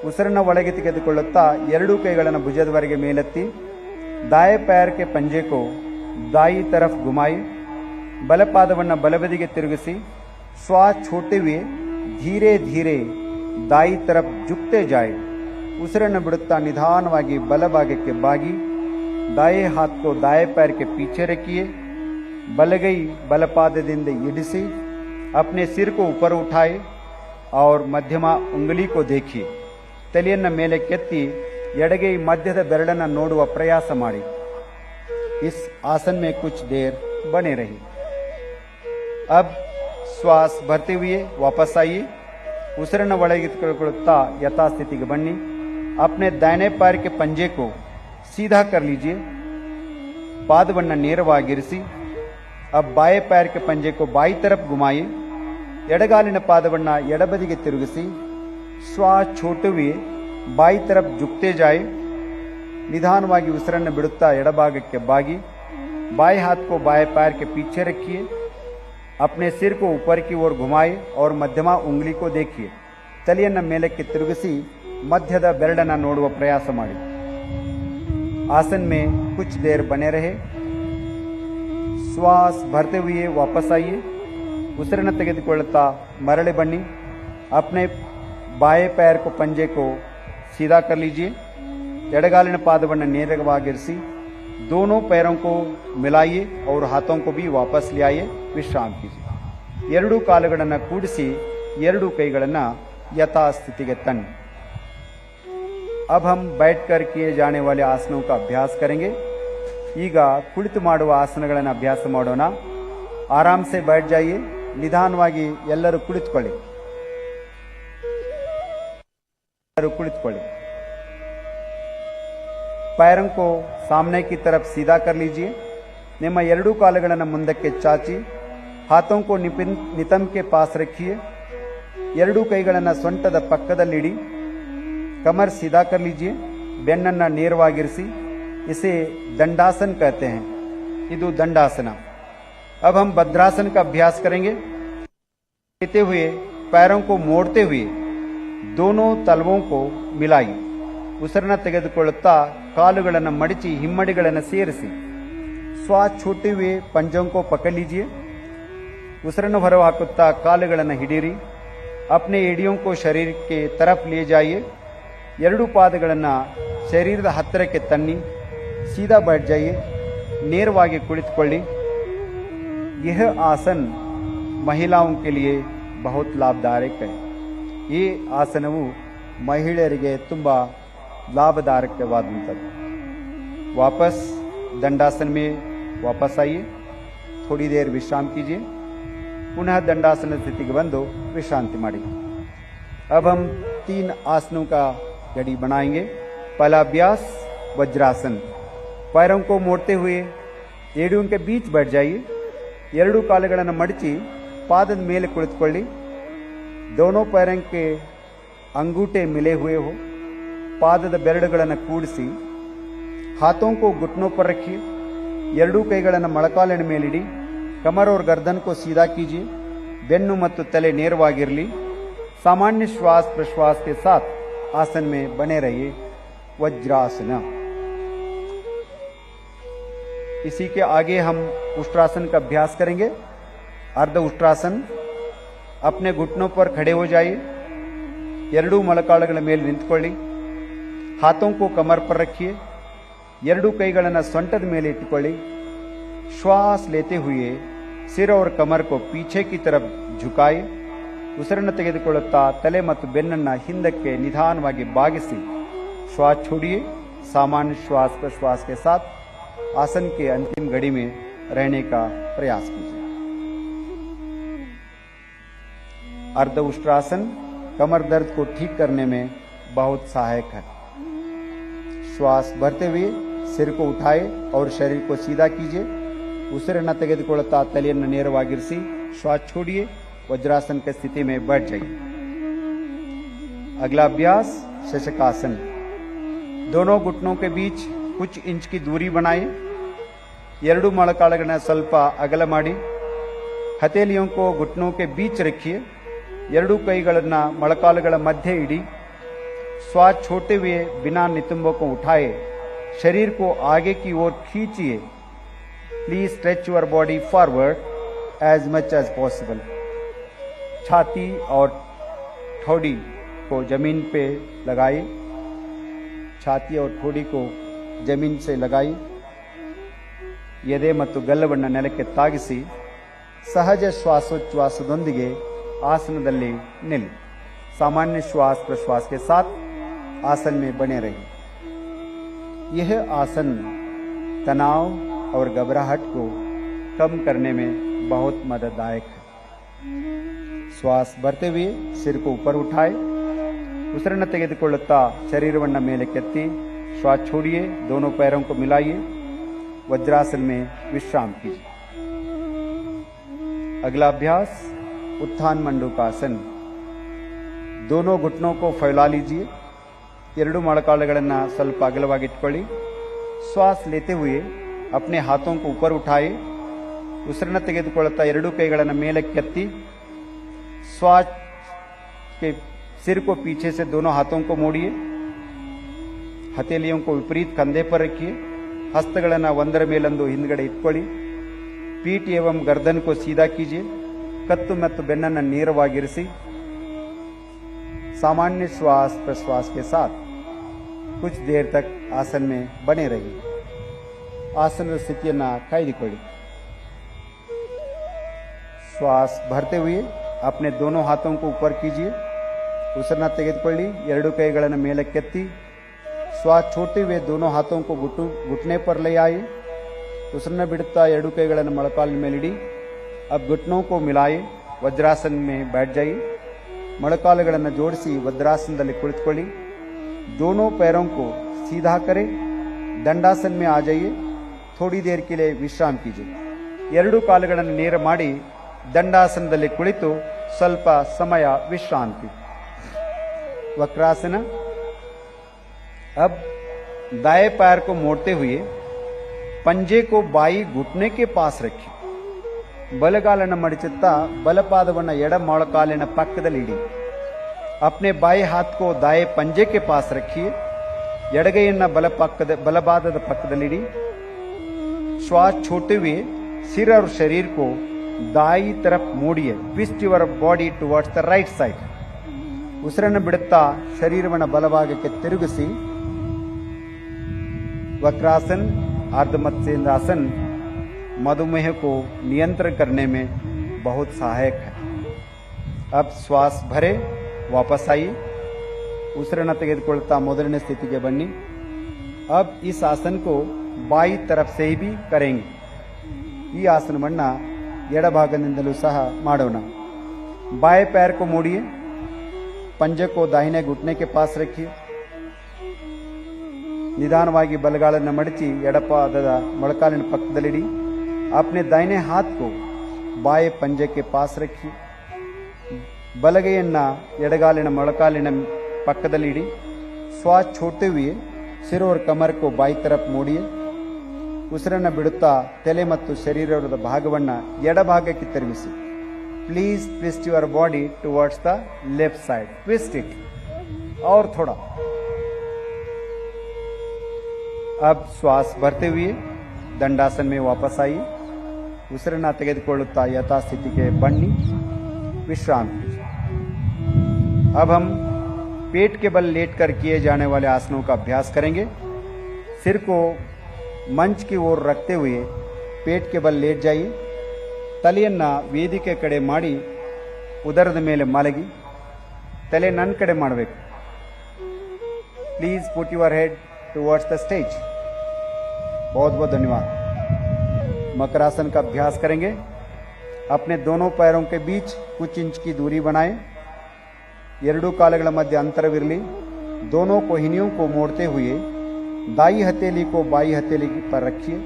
ಉಸಿರನ್ನು ಒಳಗೆ ತೆಗೆದುಕೊಳ್ಳುತ್ತಾ ಎರಡೂ ಕೈಗಳನ್ನು ಭುಜದವರೆಗೆ ಮೇಲೆತ್ತಿ दाएं पैर के पंजे को दाई तरफ घुमाए। ಬಲಪಾದವನ್ನು ಬಲಬದಿಗೆ ತಿರುಗಿಸಿ श्वास छोड़ते हुए धीरे धीरे दाई तरफ झुकते जाए। ಉಸಿರನ್ನು ಬಿಡುತ್ತಾ ನಿಧಾನವಾಗಿ ಬಲಭಾಗಕ್ಕೆ ಬಾಗಿ दाएं हाथ को दाएं पैर के पीछे रखिए। बलगೈ बलपादದಿಂದ ಇಡಿಸಿ अपने सिर को ऊपर उठाए और मध्यमा उंगली को देखिए। ತಲೆಯನ್ನು ಮೇಲೆ ಕೆತ್ತಿ ಎಡಗೈ ಮಧ್ಯದ ಬೆರಳನ್ನು ನೋಡುವ ಪ್ರಯಾಸ ಮಾಡಿ। इस आसन में कुछ देर बने रहिए। अब श्वास भरते हुए वापस आइए। ಉಸಿರನ್ನು ಒಳಗೆ ತೆಗೆದುಕೊಳ್ಳುತ್ತಾ ಯಥಾಸ್ಥಿತಿಗೆ ಬನ್ನಿ। अपने दाहिने पैर के पंजे को सीधा कर लीजिए। पादವನ್ನು ನೇರವಾಗಿರಿಸಿ। अब बाएं पैर के पंजे को बाई तरफ घुमाइए। ಎಡಗಾಲಿನ ಪಾದವನ್ನು ಎಡಬದಿಗೆ ತಿರುಗಿಸಿ श्वास छोड़ते हुए बाई तरफ झुकते जाए। निधानವಾಗಿ ಉಸಿರನ್ನು ಬಿಡುತ್ತಾ ಎಡಭಾಗಕ್ಕೆ ಬಾಗಿ बाएं हाथ को बाएं पैर के पीछे रखिए। अपने सिर को ऊपर की ओर घुमाए और मध्यमा उंगली को देखिए। ತಲೆಯನ್ನು ಮೇಲಕ್ಕೆ ತಿರುಗಿಸಿ ಮಧ್ಯದ ಬೆರಳನ್ನು ನೋಡುವ ಪ್ರಯಾಸ ಮಾಡಿ। आसन में कुछ देर बने रहे। श्वास भरते हुए वापस आइए। ಉಸಿರನ್ನು ತೆಗೆದುಕೊಳ್ಳುತ್ತಾ ಮರಳಿ ಬನ್ನಿ। अपने बाएं पैर को पंजे को सीधा कर लीजिए। ಎಡಗಾಲಿನ ಪಾದವನ್ನು ನೇರವಾಗಿರಿಸಿ दोनों पैरों को मिलाइए और हाथों को भी वापस ले आइए। विश्राम कीजिए। ಎರಡೂ ಕಾಲುಗಳನ್ನು ಕೂಡಿಸಿ ಎರಡೂ ಕೈಗಳನ್ನು ಯಥಾಸ್ಥಿತಿಗೆ ತನ್ನಿ। अब हम बैठकर किए जाने वाले आसनों का अभ्यास करेंगे। ಈಗ ಕುಳಿತು ಮಾಡುವ ಆಸನಗಳನ್ನು ಅಭ್ಯಾಸ ಮಾಡೋಣ। आराम से बैठ जाइए। ನಿಧಾನವಾಗಿ ಎಲ್ಲರೂ ಕುಳಿತುಕೊಳ್ಳಿ। पैरों को सामने की तरफ सीधा कर लीजिए। ನಿಮ್ಮ ಎರಡೂ ಕಾಲುಗಳನ್ನು ಮುಂದಕ್ಕೆ ಚಾಚಿ हाथों को नितंब के पास रखिए। ಎರಡೂ ಕೈಗಳನ್ನು ಸೊಂಟದ ಪಕ್ಕದಲ್ಲಿಡಿ। कमर सीधा कर लीजिए। ಬೆನ್ನನ್ನು ನೇರವಾಗಿರಿಸಿ। इसे दंडासन कहते हैं। ಇದು दंडासन। अब हम भद्रासन का अभ्यास करेंगे। लेते हुए पैरों को मोड़ते हुए दोनों तलवों को मिलाइए। ಉಸಿರನ್ನು ತೆಗೆದುಕೊಳ್ಳುತ್ತಾ ಕಾಲುಗಳನ್ನು ಮಡಚಿ ಹಿಮ್ಮಡಿಗಳನ್ನು ಸೇರಿಸಿ श्वास छोड़ते हुए पंजों को पकड़ लीजिए। ಉಸಿರನ್ನು ಹೊರಹಾಕುತ್ತಾ ಕಾಲುಗಳನ್ನು ಹಿಡಿಯಿರಿ। अपने एडियों को शरीर के तरफ ले जाइए। ಎರಡೂ ಪಾದಗಳನ್ನು ಶರೀರದ ಹತ್ತಿರಕ್ಕೆ ತನ್ನಿ, सीधा बैठ जाइए, ನೇರವಾಗಿ ಕುಳಿತುಕೊಳ್ಳಿ। यह आसन महिलाओं के लिए बहुत लाभदायक है। ಈ ಆಸನವು ಮಹಿಳೆಯರಿಗೆ ತುಂಬ लाभदायकವಾದಂಥದ್ದು। वापस दंडासन में वापस आइए, थोड़ी देर विश्राम कीजिए, पुनः दंडासन स्थिति के बंदो विश्रांति मारिए। अब हम 3 आसनों का गड़ी बनाएंगे। पहला अभ्यास वज्रासन। पैरों को मोड़ते हुए एड़ियों के बीच बैठ जाइए। ಎರಡೂ ಕಾಲುಗಳನ್ನು ಮಡಚಿ ಪಾದದ ಮೇಲೆ ಕುಳಿತುಕೊಳ್ಳಿ। दोनों पैरों के अंगूठे मिले हुए हो, ಪಾದದ ಬೆರಳುಗಳನ್ನು ಕೂಡಿಸಿ हाथों को घुटनों पर रखिए। ಎರಡೂ ಕೈಗಳನ್ನು ಮೊಳಕಾಲಿನ ಮೇಲಿಡಿ। कमर और गर्दन को सीधा कीजिए। ಬೆನ್ನು ಮತ್ತು ತಲೆ ನೇರವಾಗಿರಲಿ। सामान्य श्वास प्रश्वास के साथ आसन में बने रहिए। वज्रासन। इसी के आगे हम उष्ट्रासन का अभ्यास करेंगे। अर्ध उष्ट्रासन। अपने घुटनों पर खड़े हो जाइए। ಎರಡೂ ಮೊಳಕಾಲುಗಳ ಮೇಲೆ ನಿಂತುಕೊಳ್ಳಿ। हाथों को कमर पर रखिए। ಎರಡೂ ಕೈಗಳನ್ನು ಸೊಂಟದ ಮೇಲೆ ಇಟ್ಟುಕೊಳ್ಳಿ। श्वास लेते हुए सिर और कमर को पीछे की तरफ झुकाए। ಉಸಿರನ್ನು ತೆಗೆದುಕೊಳ್ಳುತ್ತಾ ತಲೆ ಮತ್ತು ಬೆನ್ನನ್ನು ಹಿಂದಕ್ಕೆ ನಿಧಾನವಾಗಿ ಬಾಗಿಸಿ श्वास छोड़िए। सामान्य श्वास प्रश्वास के साथ आसन के अंतिम घड़ी में रहने का प्रयास कीजिए। अर्ध उष्ट्रासन कमर दर्द को ठीक करने में बहुत सहायक है। श्वास भरते हुए सिर को उठाए और शरीर को सीधा कीजिए। ಉಸಿರನ್ನು ತೆಗೆದುಕೊಳ್ಳುತ್ತಾ ತಲೆಯನ್ನು ನೇರವಾಗಿರಿಸಿ श्वास छोड़िए। वज्रासन की स्थिति में बैठ जाइए। अगला अभ्यास शशकासन। दोनों घुटनों के बीच कुछ इंच की दूरी बनाइए। ಎರಡೂ ಮೊಳಕಾಲುಗಳನ್ನು ಸ್ವಲ್ಪ ಅಗಲ ಮಾಡಿ ಹಥೇಲಿयों को घुटनों के बीच रखिए। ಎರಡೂ ಕೈಗಳನ್ನು ಮೊಳಕಾಲುಗಳ ಮಧ್ಯೆ ಇಡಿ। श्वास छोड़ते हुए बिना नितंबों को उठाए शरीर को आगे की ओर खींचिए। Please stretch your body forward as much as possible. छाती और ठोड़ी को जमीन पे लगाइए। छाती और ठोड़ी को जमीन से लगाइए। ಎದೆ ಮತ್ತು ಗಲ್ಲವನ್ನು ನೆಲಕ್ಕೆ ತಾಗಿಸಿ ಸಹಜ ಶ್ವಾಸೋಚ್ಛ್ವಾಸದೊಂದಿಗೆ ಆಸನದಲ್ಲಿ ನಿಲ್ಲಿ। सामान्य श्वास प्रश्वास के साथ आसन में बने रहिए। यह आसन तनाव और घबराहट को कम करने में बहुत मदददायक है। श्वास भरते हुए सिर को ऊपर उठाए। ಉಸಿರನ್ನು ತೆಗೆದುಕೊಳ್ಳುತ್ತಾ ಶರೀರವನ್ನು ಮೇಲಕ್ಕೆತ್ತಿ श्वास छोड़िए। दोनों पैरों को मिलाइए। वज्रासन में विश्राम कीजिए। अगला अभ्यास उत्थान मंडूकासन। दोनों घुटनों को फैला लीजिए। ಎರಡೂ ಮೊಳಕಾಲುಗಳನ್ನು ಸ್ವಲ್ಪ ಅಗಲವಾಗಿಟ್ಕೊಳ್ಳಿ। श्वास लेते हुए अपने हाथों को ऊपर उठाए। ಉಸಿರನ್ನು ತೆಗೆದುಕೊಳ್ಳುತ್ತಾ ಎರಡೂ ಕೈಗಳನ್ನು ಮೇಲಕ್ಕೆತ್ತಿ श्वास के सिर को पीछे से दोनों हाथों को मोड़िए। हथेलियों को विपरीत कंधे पर रखिए। ಹಸ್ತಗಳನ್ನು ಒಂದರ ಮೇಲೊಂದು ಹಿಂದ್ಗಡೆ ಇಟ್ಕೊಳ್ಳಿ। पीठ एवं गर्दन को सीधा कीजिए। कत्तु ಮತ್ತು ಬೆನ್ನನ್ನು ನೇರವಾಗಿರಿಸಿ। सामान्य श्वास प्रश्वास के साथ कुछ देर तक आसन में बने रहिए। आसन स्थितिಯನ್ನು ಕಾಯ್ದುಕೊಳ್ಳಿ। श्वास भरते हुए अपने दोनों हाथों को ऊपर कीजिए। ಉಸಿರನ್ನು ತೆಗೆದುಕೊಳ್ಳಿ। ಎರಡೂ ಕೈಗಳನ್ನು ಮೇಲಕ್ಕೆತ್ತಿ श्वास छोड़ते हुए दोनों हाथों को घुटने पर ले आए। ಉಸಿರನ್ನು ಬಿಡುತ್ತಾ ಎರಡೂ ಕೈಗಳನ್ನು ಮೊಳಕಾಲಿನ ಮೇಲಿಡಿ। अब घुटनों को मिलाए। वज्रासन में बैठ जाइए। ಮೊಳಕಾಲುಗಳನ್ನು ಜೋಡಿಸಿ वज्रासनದಲ್ಲಿ ಕುಳಿತುಕೊಳ್ಳಿ। दोनों पैरों को सीधा करें। दंडासन में आ जाइए। थोड़ी देर के लिए विश्राम कीजिए। ಎರಡೂ ಕಾಲುಗಳನ್ನು ನೇರ ಮಾಡಿ ದಂಡಾಸನದಲ್ಲಿ ಕುಳಿತು ಸ್ವಲ್ಪ ಸಮಯ ವಿಶ್ರಾಂತಿ। वक्रासन। अब दाएं पैर को मोड़ते हुए पंजे को बाई घुटने के पास रखिए। ಬಲಗಾಲನ್ನು ಮಡಚುತ್ತಾ ಬಲಪಾದವನ್ನು ಎಡ ಮೊಳಕಾಲಿನ ಪಕ್ಕದಲ್ಲಿ ಇಡಿ। अपने बाएं हाथ को दाएं पंजे के पास रखिए। ಎಡಗೈಯನ್ನು ಬಲಪಾದದ ಪಕ್ಕದಲ್ಲಿಡಿ। श्वास छोड़ते हुए सिर और शरीर को दाई तरफ मोड़िए। Twist your body towards the right side. ಉಸಿರನ್ನು ಬಿಡುತ್ತಾ ಶರೀರವನ್ನು ಬಲಭಾಗಕ್ಕೆ ತಿರುಗಿಸಿ वक्रासन अर्धमत्स्येंद्रासन मधुमेह को नियंत्रण करने में बहुत सहायक है। अब श्वास भरे वापस आइए, उसिरन्न ತೆಗೆದುಕೊಳ್ಳುತ್ತಾ ಮೊದಲನೇ ಸ್ಥಿತಿಗೆ ಬನ್ನಿ। अब इस आसन को बाई तरफ से ही भी करेंगे। ಈ ಆಸನವನ್ನ ಎಡಭಾಗದಿಂದಲೂ ಸಹ ಮಾಡೋಣ। बाएं पैर को मोड़िए, पंजे को दाहिने घुटने के पास रखिए। निदानವಾಗಿ ಬಲಗಾಲನ್ನು ಮಡಚಿ ಎಡಪಾದದ ಮೊಳಕಾಲಿನ ಪಕ್ಕದಲ್ಲಿಡಿ। अपने दाहिने हाथ को बाएं पंजे के पास रखिए। ಬಲಗೈಯನ್ನ ಎಡಗಾಲಿನ ಮೊಳಕಾಲಿನ ಪಕ್ಕದಲ್ಲಿಡಿ। श्वास छोड़ते हुए सिर और कमर को बाई तरफ मोड़िए। ಉಸಿರನ್ನು ಬಿಡುತ್ತಾ ತಲೆ ಮತ್ತು ಶರೀರದ ಭಾಗವನ್ನು ಎಡಭಾಗಕ್ಕೆ ತಿರುಗಿಸಿ। Please twist your body towards the left side, twist it और थोड़ा। अब श्वास भरते हुए दंडासन में वापस आइए। उसिरन्न ತೆಗೆದುಕೊಳ್ಳುತ್ತಾ यथास्थिति बन्नी, विश्राम कीजिए। अब हम पेट के बल लेटकर किए जाने वाले आसनों का अभ्यास करेंगे। सिर को मंच की ओर रखते हुए पेट के बल लेट जाइए। ತಲೆಯನ್ನ ವೇದಿಕೆ ಕಡೆ ಮಾಡಿ ಉದರದ ಮೇಲೆ ಮಲಗಿ ತಲೆ ನನ್ನ ಕಡೆ ಮಾಡಬೇಕು। Please put your head towards the stage. बहुत बहुत धन्यवाद। मकरासन का अभ्यास करेंगे। अपने दोनों पैरों के बीच कुछ इंच की दूरी बनाएं। ಎರಡೂ ಕಾಲುಗಳ ಮಧ್ಯೆ ಅಂತರವಿರಲಿ। दोनों कोहिनियों को मोड़ते हुए दाई हथेली को बाई हथेली पर रखिए।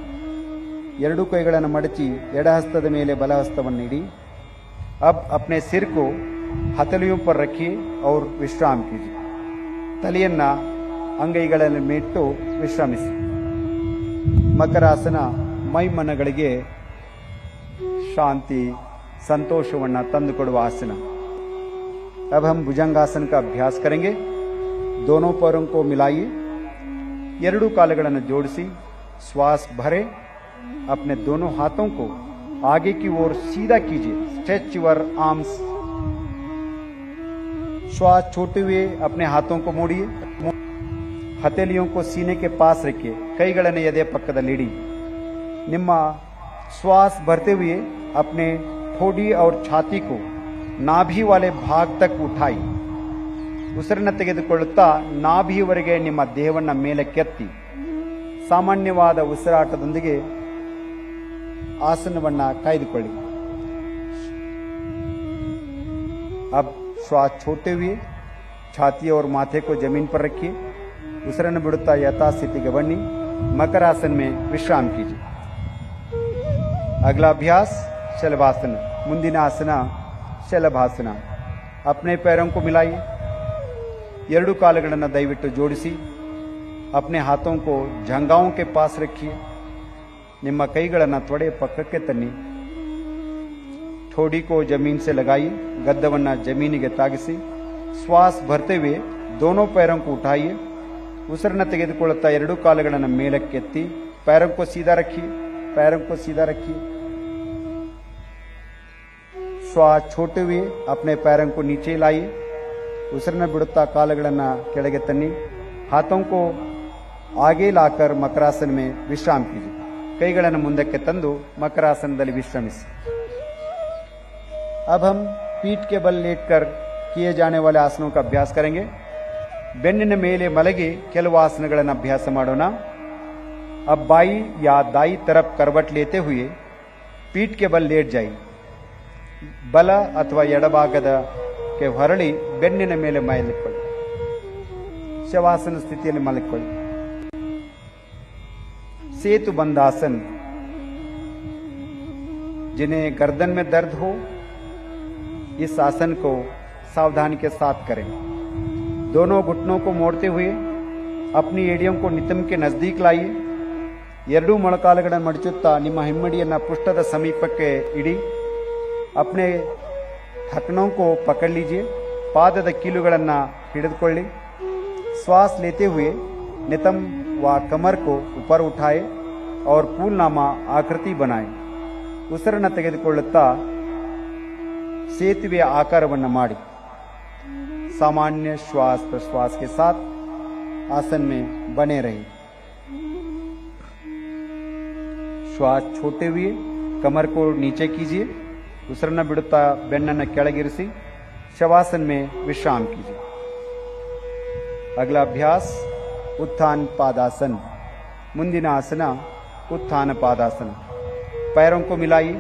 ಎರಡೂ ಕೈಗಳನ್ನು ಮಡಚಿ ಎಡ ಹಸ್ತದ ಮೇಲೆ ಬಲ ಹಸ್ತವನ್ನು ಇಡಿ। अब अपने सिर को हथेलियों पर रखिए और विश्राम कीजिए। ತಲೆಯನ್ನ ಅಂಗೈಗಳಲ್ಲಿ ಮೇಟ್ಟು ವಿಶ್ರಮಿಸಿ। ಮಕರಾಸನ ಮೈಮನಗಳಿಗೆ ಶಾಂತಿ ಸಂತೋಷವನ್ನು ತಂದುಕೊಡುವ ಆಸನ। अब हम भुजंगासन का अभ्यास करेंगे। दोनों पैरों को मिलाइए, ಎರಡೂ ಕಾಲುಗಳನ್ನು ಜೋಡಿಸಿ श्वास भरे। अपने दोनों हाथों को आगे की ओर सीधा कीजिए, स्ट्रेच योर आर्म्स। श्वास छोड़ते हुए अपने हाथों को मोड़िए। हथेलियों को सीने के पास रखिए, ಕೈಗಳನ್ನು ಎದೆ ಪಕ್ಕದಲ್ಲಿಡಿ। ನಿಮ್ಮ श्वास भरते हुए अपने ठोड़ी और छाती को नाभि वाले भाग तक उठाई। ಉಸಿರನ್ನ ತೆಗೆದುಕೊಳ್ಳುತ್ತಾ ನಾಭಿಯವರೆಗೆ ನಿಮ್ಮ ದೇಹವನ್ನು ಮೇಲಕ್ಕೆತ್ತಿ ಸಾಮಾನ್ಯವಾದ ಉಸಿರಾಟದೊಂದಿಗೆ ಆಸನವನ್ನು ಕಾಯ್ದುಕೊಳ್ಳಿ। अब श्वास छोड़ते हुए छाती और माथे को जमीन पर रखिए। ಉಸಿರನ್ನು ಬಿಡುತ್ತಾ ಯಥಾಸ್ಥಿತಿಗೆ ಬನ್ನಿ। मकरासन में विश्राम कीजिए। अगला अभ्यास शलभासन। ಮುಂದಿನ ಆಸನ ಶಲಭಾಸನ। अपने पैरों को मिलाइए, ಎರಡೂ ಕಾಲುಗಳನ್ನು ದಯವಿಟ್ಟು ಜೋಡಿಸಿ। अपने हाथों को जंघाओं के पास रखिए। ನಿಮ್ಮ ಕೈಗಳನ್ನು ತೊಡೆ ಪಕ್ಕಕ್ಕೆ ತನ್ನಿ। ठोड़ी को जमीन से लगाइए, गद्दವನ್ನು ಜಮೀನಿಗೆ ತಾಗಿಸಿ। श्वास भरते हुए दोनों पैरों को उठाइए। ಉಸಿರನ್ನು ತೆಗೆದುಕೊಳ್ಳುತ್ತಾ ಎರಡೂ ಕಾಲುಗಳನ್ನು ಮೇಲಕ್ಕೆತ್ತಿ पैरों को सीधा रखिए, पैरों को सीधा रखिए। श्वास छोड़ते हुए अपने पैरों को नीचे लाइए। ಉಸಿರನ್ನು ಬಿಡುತ್ತಾ ಕಾಲುಗಳನ್ನು ಕೆಳಗೆ ತನ್ನಿ। हाथों को आगे लाकर मकरासन में विश्राम कीजिए। ಕೈಗಳನ್ನು ಮುಂದಕ್ಕೆ ತಂದು ಮಕರಾಸನದಲ್ಲಿ ವಿಶ್ರಮಿಸಿ। अब हम पीठ के बल लेटकर किए जाने वाले आसनों का अभ्यास करेंगे। ಬೆನ್ನಿನ ಮೇಲೆ ಮಲಗಿ ಕೆಲವು ಆಸನಗಳನ್ನು ಅಭ್ಯಾಸ ಮಾಡೋಣ। अब बाई या दाई तरफ करवट लेते हुए पीठ के बल लेट जाइए। ಬಲ ಅಥವಾ ಎಡಭಾಗದಕ್ಕೆ ಹೊರಳಿ ಬೆನ್ನಿನ ಮೇಲೆ ಮಲಗಿಕೊಳ್ಳಿ। ಶವಾಸನ ಸ್ಥಿತಿಯಲ್ಲಿ ಮಲಗಿಕೊಳ್ಳಿ। सेतु बंधासन। जिन्हें गर्दन में दर्द हो इस आसन को सावधानी के साथ करें। दोनों घुटनों को मोड़ते हुए अपनी एड़ियों को नितंब के नजदीक लाइए। ಎರಡೂ ಮೊಳಕಾಲುಗಳನ್ನು ಮಡಚುತ್ತಾ ನಿಮ್ಮ ಹಿಮ್ಮಡಿಯನ್ನು ಪೃಷ್ಠದ ಸಮೀಪಕ್ಕೆ ಇಡಿ। अपने ढकनों को पकड़ लीजिए। पादದ ಕೀಲುಗಳನ್ನು ಹಿಡಿದುಕೊಳ್ಳಿ। श्वास लेते हुए नितंब व कमर को ऊपर उठाए और फूलनामा आकृति बनाए। ಉಸಿರನ್ನು ತೆಗೆದುಕೊಳ್ಳುತ್ತಾ ಸೇತುವೆಯ ಆಕಾರವನ್ನು ಮಾಡಿ। सामान्य श्वास प्रश्वास के साथ आसन में बने रहें। श्वास छोड़ते हुए कमर को नीचे कीजिए, उसिरನ್ನ ಬಿಡುತ್ತಾ ಬೆನ್ನನ್ನು ಕೆಳಗಿರಿಸಿ शवासन में विश्राम कीजिए। अगला अभ्यास उत्थान पादासन। ಮುಂದಿನ ಆಸನ उत्थान पादासन। पैरों को मिलाइए,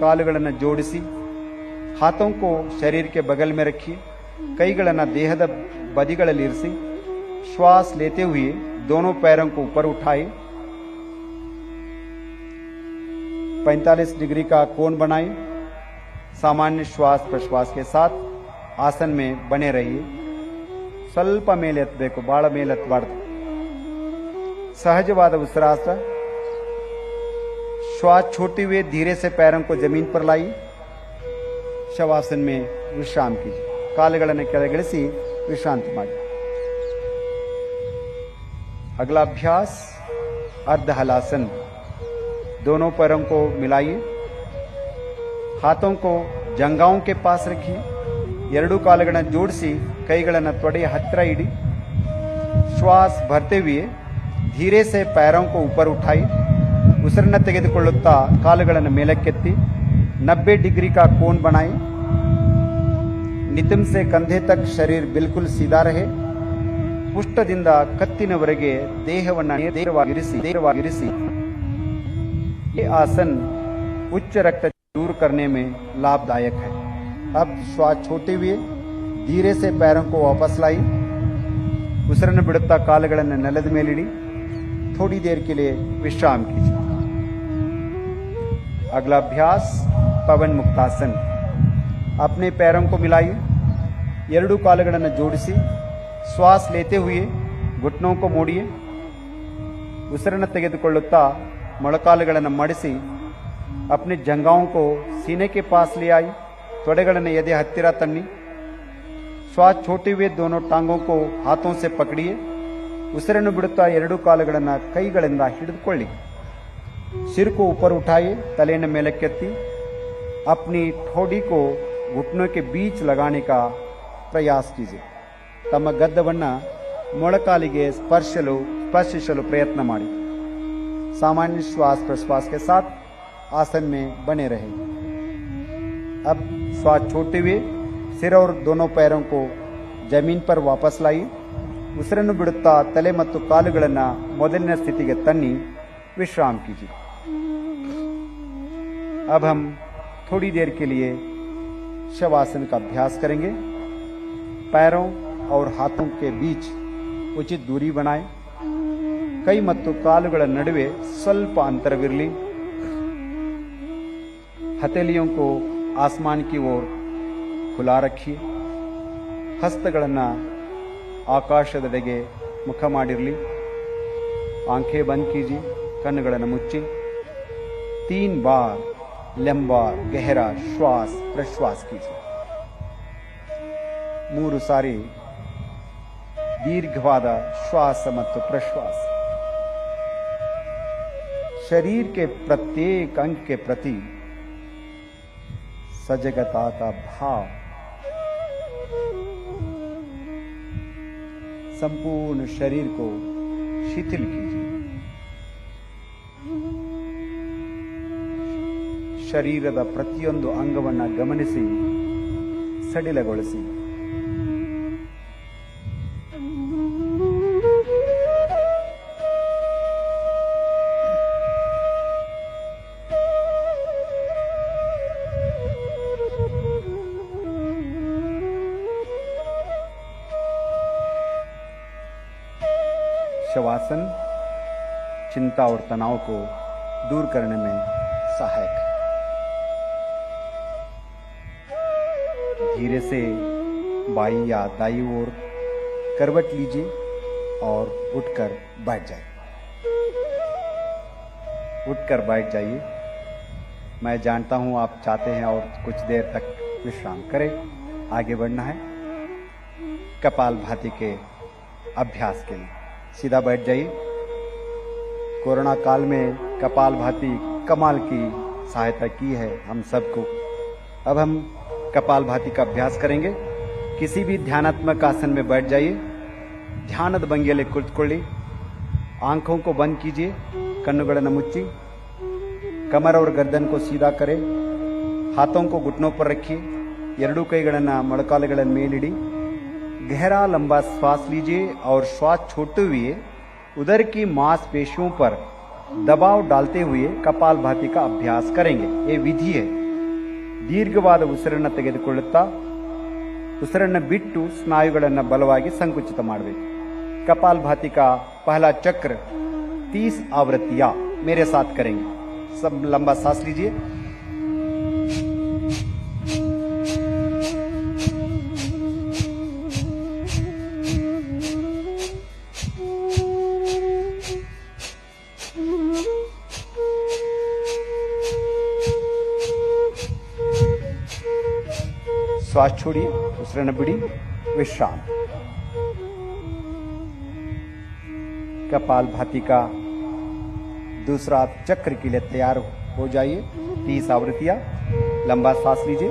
ಕಾಲುಗಳನ್ನು ಜೋಡಿಸಿ, हाथों को शरीर के बगल में रखिए, ಕೈಗಳನ್ನು ದೇಹದ ಬದಿಗಳಲ್ಲಿ ಇರಿಸಿ, श्वास लेते हुए दोनों पैरों को ऊपर उठाए, 45 डिग्री का कोण बनाए, सामान्य श्वास प्रश्वास के साथ आसन में बने रहिए। ಸ್ವಲ್ಪ ಮೇಲೆ ಎತ್ತಬೇಕು, ಬಹಳ ಮೇಲೆ ಎತ್ತಬಾರ್ದು। सहजवाद ಉಸಿರಾಟ। श्वास छोड़ते हुए धीरे से पैरों को जमीन पर लाइए, शवासन में विश्राम कीजिए। ಕಾಲುಗಳನ್ನು ಕೆಳಗಿಳಿಸಿ ವಿಶ್ರಾಂತಿ ಮಾಡಿ। अगला अभ्यास अर्ध हलासन। दोनों पैरों को मिलाइए, हाथों को जंघाओं के पास रखिए, ಎರಡೂ ಕಾಲುಗಳನ್ನು ಜೋಡಿಸಿ ಕೈಗಳನ್ನು ತೊಡೆಯ ಹತ್ತಿರ ಇಡಿ। श्वास भरते हुए धीरे से पैरों को ऊपर उठाई, ಉಸಿರನ್ನು ತೆಗೆದುಕೊಳ್ಳುತ್ತಾ ಕಾಲುಗಳನ್ನು ಮೇಲಕ್ಕೆತ್ತಿ 90 डिग्री का कोण बनाए। नितंब से कंधे तक शरीर बिल्कुल सीधा रहे। ಪುಷ್ಟದಿಂದ ಕತ್ತಿನವರೆಗೆ ದೇಹವನ್ನು ನೇರವಾಗಿರಿಸಿ। ये आसन उच्च रक्त दूर करने में लाभदायक है। अब श्वास छोड़ते हुए धीरे से पैरों को वापस लाई, ಉಸಿರನ್ನು ಬಿಡುತ್ತಾ ಕಾಲುಗಳನ್ನು ನೆಲದ ಮೇಲಿಡಿ, थोड़ी देर के लिए विश्राम कीजिए। अगला अभ्यास पवन मुक्तासन। अपने पैरों को मिलाइए, ಎರಡೂ ಕಾಲುಗಳನ್ನು ಜೋಡಿಸಿ श्वास लेते हुए घुटनों को मोड़िए, ಉಸಿರನ್ನು ತೆಗೆದುಕೊಳ್ಳುತ್ತಾ ಮೊಳಕಾಲುಗಳನ್ನು ಮಡಿಸಿ अपने जंघाओं को सीने के पास ले आई, ತೊಡೆಗಳನ್ನು ಎದೆ ಹತ್ತಿರ ತನ್ನಿ। श्वास छोड़ते हुए दोनों टांगों को हाथों से पकड़िए, ಉಸಿರನ್ನು ಬಿಡುತ್ತಾ ಎರಡೂ ಕಾಲುಗಳನ್ನು ಕೈಗಳಿಂದ ಹಿಡಿದುಕೊಳ್ಳಿ। सिर को ऊपर उठाइए, तलेಯನ್ನು ಮೇಲಕ್ಕೆತ್ತಿ, अपनी ठोड़ी को घुटनों के बीच लगाने का प्रयास कीजिए। ತಮ್ಮ ಗದ್ದವನ್ನು ಮೊಳಕಾಲಿಗೆ ಸ್ಪರ್ಶಿಸಲು ಪ್ರಯತ್ನ ಮಾಡಿ। सामान्य श्वास प्रश्वास के साथ आसन में बने रहे। अब श्वास छोड़ते हुए सिर और दोनों पैरों को जमीन पर वापस लाइए, ಉಸಿರನ್ನು ಬಿಡುತ್ತಾ ತಲೆ ಮತ್ತು ಕಾಲುಗಳನ್ನು ಮೊದಲಿನ ಸ್ಥಿತಿಗೆ ತನ್ನಿ विश्राम कीजिए। अब हम थोड़ी देर के लिए शवासन का अभ्यास करेंगे। पैरों और हाथों के बीच उचित दूरी बनाएं, ಕೈ ಮತ್ತು ಕಾಲುಗಳ ನಡುವೆ ಸ್ವಲ್ಪ ಅಂತರವಿರಲಿ। हथेलियों को आसमान की ओर खुला रखिए, ಹಸ್ತಗಳನ್ನು ಆಕಾಶದೆಡೆಗೆ ಮುಖ ಮಾಡಿರಲಿ। आंखें बंद कीजिए, ಕಣ್ಣುಗಳನ್ನು ಮುಚ್ಚಿ 3 बार लंबा गहरा श्वास प्रश्वास कीजिए। 3 ಸಾರಿ दीर्घवाद श्वास ಮತ್ತು प्रश्वास। शरीर के प्रत्येक अंग के प्रति सजगता का भाव, संपूर्ण शरीर को शिथिल कीजिए। ಶರೀರದ ಪ್ರತಿಯೊಂದು ಅಂಗವನ್ನು ಗಮನಿಸಿ ಸಡಿಲಗೊಳಿಸಿ। शवासन चिंता और तनाव को दूर करने में सहायक है। धीरे से बाई या दाई ओर करवट लीजिए और उठकर बैठ जाइए। उठकर बैठ जाइए। मैं जानता हूं आप चाहते हैं और कुछ देर तक विश्राम करें, आगे बढ़ना है कपालभाति के अभ्यास के लिए। सीधा बैठ जाइए। कोरोना काल में कपालभाति कमाल की सहायता की है हम सबको। अब हम कपालभाति का अभ्यास करेंगे। किसी भी ध्यानात्मक आसन में बैठ जाइए। ಧ್ಯಾನದ ಭಂಗಿಯಲ್ಲಿ ಕುಳಿತುಕೊಳ್ಳಿ। आंखों को बंद कीजिए, कन्नुಗಳನ್ನು मुच्ची। कमर और गर्दन को सीधा करें। हाथों को घुटनों पर रखिए। ಎರಡೂ ಕೈಗಳನ್ನು ಮೊಳಕಾಲುಗಳ ಮೇಲಿಡಿ। गहरा लंबा श्वास लीजिए और श्वास छोड़ते हुए उदर की मांसपेशियों पर दबाव डालते हुए कपालभाति का अभ्यास करेंगे। ये विधि है। दीर्घवाದ ಉಸಿರನ್ನು ತೆಗೆದುಕೊಳ್ಳುತ್ತಾ ಉಸಿರನ್ನು ಬಿಟ್ಟು ಸ್ನಾಯುಗಳನ್ನು ಬಲವಾಗಿ ಸಂಕುಚಿತ ಮಾಡಬೇಕು। कपालभाति का पहला चक्र 30 आवृत्तियां मेरे साथ करेंगे। सब लंबा सांस लीजिए। श्वास छोड़िए, उसिरನ್ನು बिड़ी, विश्राम। कपालभाति का दूसरा चक्र के लिए तैयार हो जाइए। 30 आवृत्तियां। लंबा सांस लीजिए।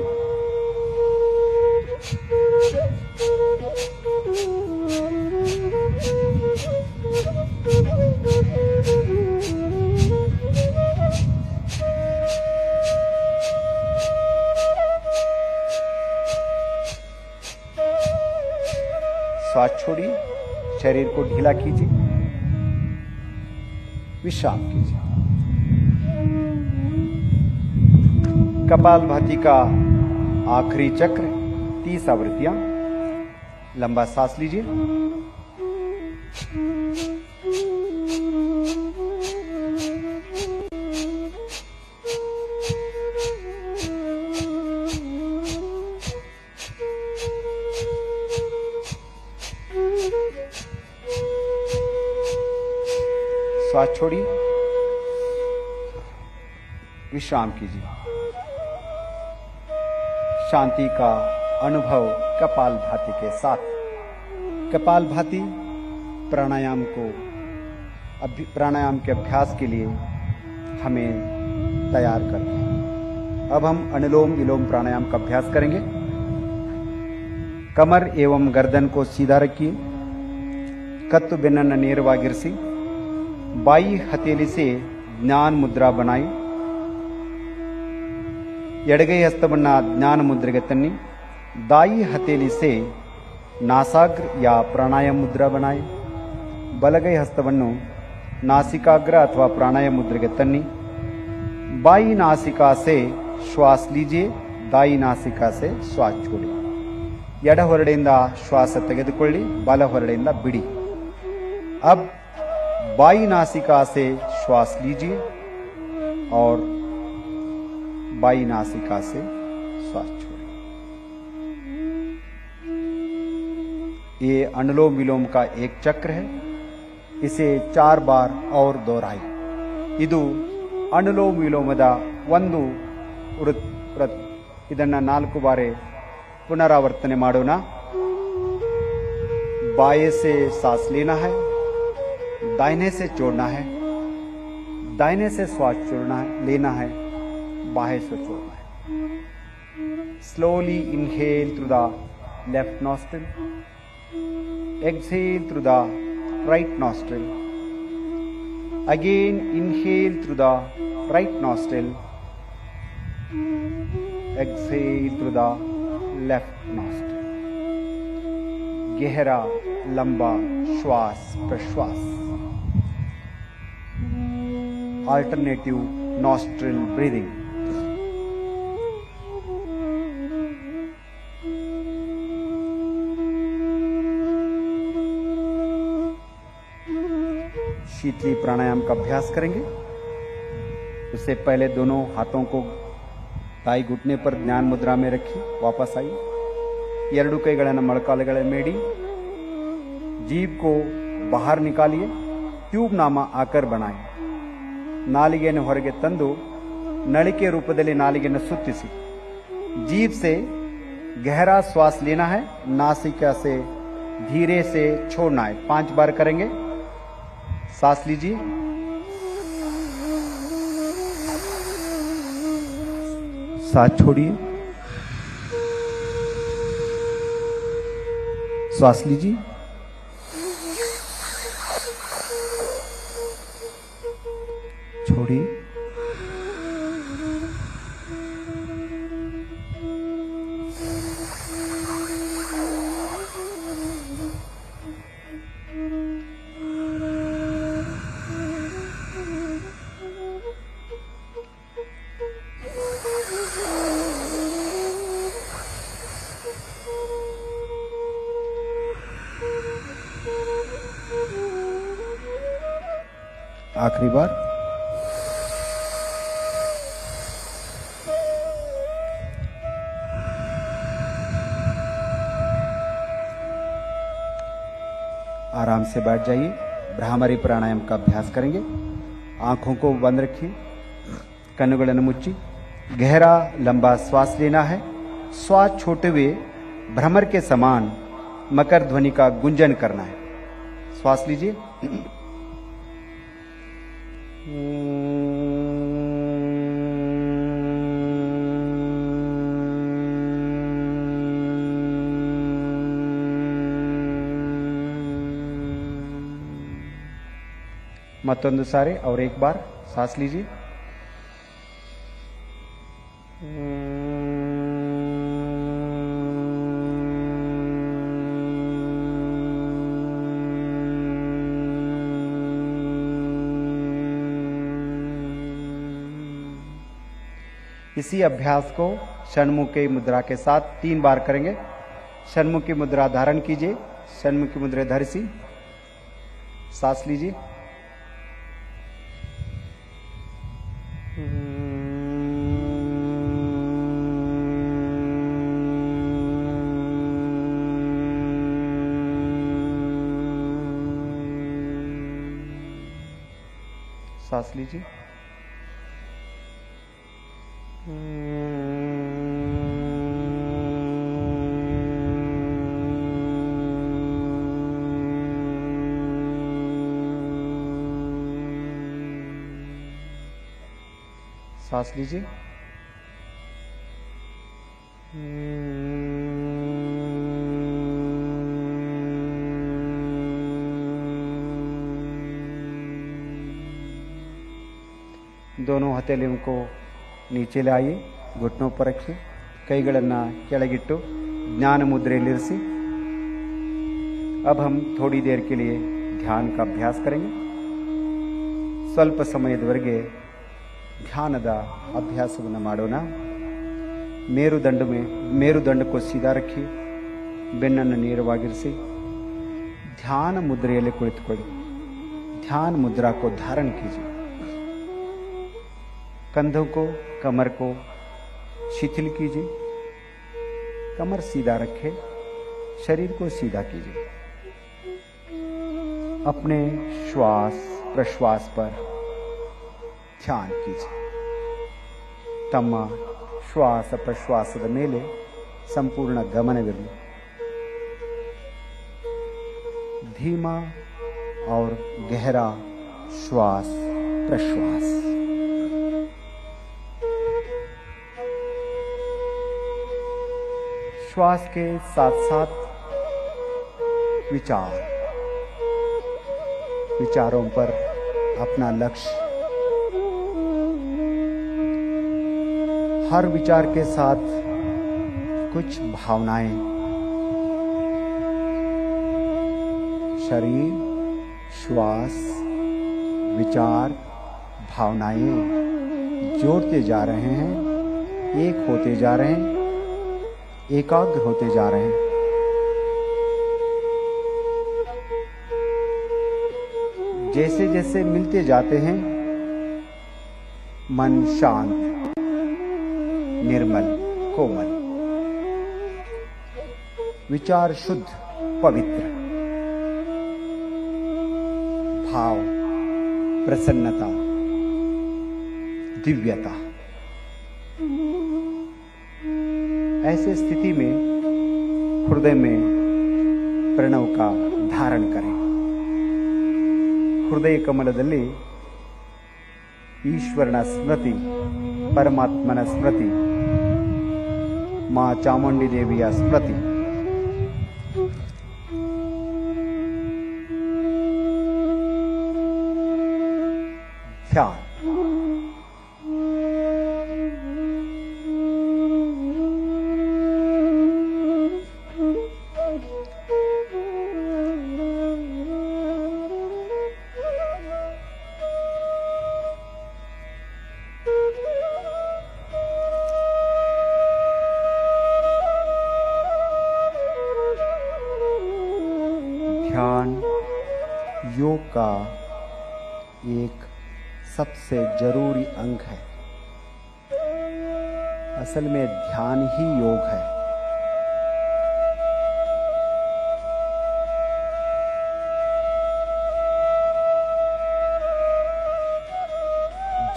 श्वास छोड़िए, शरीर को ढीला कीजिए, विश्राम कीजिए। कपालभाति का आखिरी चक्र 30 आवृत्तियां। लंबा सांस लीजिए। श्वास छोड़िए, विश्राम कीजिए। शांति का अनुभव कपालभाति के साथ। कपालभाति प्राणायाम के अभ्यास के लिए हमें तैयार करते हैं। अब हम अनुलोम विलोम प्राणायाम का अभ्यास करेंगे। कमर एवं गर्दन को सीधा रखिए। कತ್ತು ಬೆನ್ನನ್ನು ನೇರವಾಗಿರಿಸಿ बाई हथेली से ज्ञान मुद्रा बनाई। ಎಡಗೈ ಹಸ್ತವನ್ನು ಜ್ಞಾನ ಮುದ್ರೆಗೆ ತನ್ನಿ। दाई हथेली से नासाग्र या प्राणायाम मुद्रा बनाए। बलगೈ ಹಸ್ತವನ್ನು नासिकाग्र अथवा प्राणायाम मुद्रेಗೆ तन्नी। बाई नासिका से श्वास लीजिए, दाई नासिका से श्वास छोड़िए। ಎಡ ಹೊರಡೆಯಿಂದ ಶ್ವಾಸ ತೆಗೆದುಕೊಳ್ಳಿ, ಬಲ ಹೊರಡೆಯಿಂದ ಬಿಡಿ। अब बाई नासिका से श्वास लीजिए और बाई नासिका से श्वास छोड़िए। ये अनुलोम विलोम का एक चक्र है। इसे 4 बार और दोहराई। ಇದು अनुलोम विलोमದ ಒಂದು ಇದನ್ನ 4 ಬಾರಿ पुनरावर्तने ಮಾಡೋಣ। बाएं से सांस लेना है, दाहिने से छोड़ना है, दाहिने से श्वास छोड़ना है, लेना है, बाएं से छोड़ना है। Slowly inhale through the left nostril, exhale through the right nostril, again inhale through the right nostril, exhale through the left nostril। गहरा लंबा श्वास प्रश्वास। Alternative nostril breathing। शीतली प्राणायाम का अभ्यास करेंगे। उससे पहले दोनों हाथों को ताई घुटने पर ध्यान मुद्रा में रखिए। वापस आइए। ಎರಡು ಕೈಗಳನ್ನು ಮೊಳಕಾಲುಗಳ ಮೇಡಿ। जीभ को बाहर निकालिए। ट्यूब नामा आकर बनाए। नालिಗೆಯನ್ನು ಹೊರಗೆ ತಂದು नळिके रूपದಲ್ಲಿ नालिಗೆಯನ್ನು सुत्तिಸಿ। जीभ से गहरा श्वास लेना है, नासिका से धीरे से छोड़ना है। 5 बार करेंगे। सांस लीजिए, सांस छोड़िए, श्वास लीजिए। छोड़िए। आखिरी बार। आराम से बैठ जाइए। भ्रामरी प्राणायाम का अभ्यास करेंगे। आंखों को बंद रखिए, कन्नुगळन्नु मुच्ची गहरा लंबा श्वास लेना है। श्वास छोटे हुए भ्रमर के समान मकर ध्वनि का गुंजन करना है। श्वास लीजिए। मतोंदु सारे और एक बार सांस लीजिए। इसी अभ्यास को षण्मुखी मुद्रा के साथ 3 बार करेंगे। षण्मुखी मुद्रा धारण कीजिए। षण्मुखी मुद्रा धरसी। सांस लीजिए। सांस लीजिए। सांस लीजिए। दोनों हथेलियों को नीचे लाइए, घुटनों पर रखिए, ಕೈಗಳನ್ನು ಕೆಳಗಿಟ್ಟು ಜ್ಞಾನ ಮುದ್ರೆಯಲ್ಲಿರಿಸಿ। अब हम थोड़ी देर के लिए ध्यान का अभ्यास करेंगे। ಸ್ವಲ್ಪ ಸಮಯದವರೆಗೆ ಧ್ಯಾನದ ಅಭ್ಯಾಸವನ್ನು ಮಾಡೋಣ। ಮೇರುದಂಡ को सीधा रखिए, ಬೆನ್ನನ್ನು ನೇರವಾಗಿರಿಸಿ, ध्यान मुद्रेಯಲ್ಲಿ ಕುಳಿತುಕೊಳ್ಳಿ। ध्यान मुद्रा को धारण कीजिए। कंधों को, कमर को शिथिल कीजिए। कमर सीधा रखें, शरीर को सीधा कीजिए। अपने श्वास प्रश्वास पर ध्यान कीजिए। तಮ್ಮ ಶ್ವಾಸ ಪ್ರಶ್ವಾಸದ ಮೇಲೆ ಸಂಪೂರ್ಣ ಗಮನವಿರಲಿ। धीमा और गहरा श्वास प्रश्वास। श्वास के साथ साथ विचारों पर अपना लक्ष्य, हर विचार के साथ कुछ भावनाएं, शरीर, श्वास, विचार, भावनाएं जोड़ते जा रहे हैं, एक होते जा रहे हैं, एकाग्र होते जा रहे हैं। जैसे जैसे मिलते जाते हैं, मन शांत, निर्मल, कोमल, विचार शुद्ध, पवित्र, भाव प्रसन्नता, दिव्यता। ऐसे स्थिति में हृदय में प्रणव का धारण करें। हृदय कमलदल्ली ईश्वरನ स्मृति, परमात्मನ स्मृति, मां ಚಾಮುಂಡಿ ದೇವಿಯ स्मृति, ध्यान। ध्यान योग का एक सबसे जरूरी अंग है। असल में ध्यान ही योग है।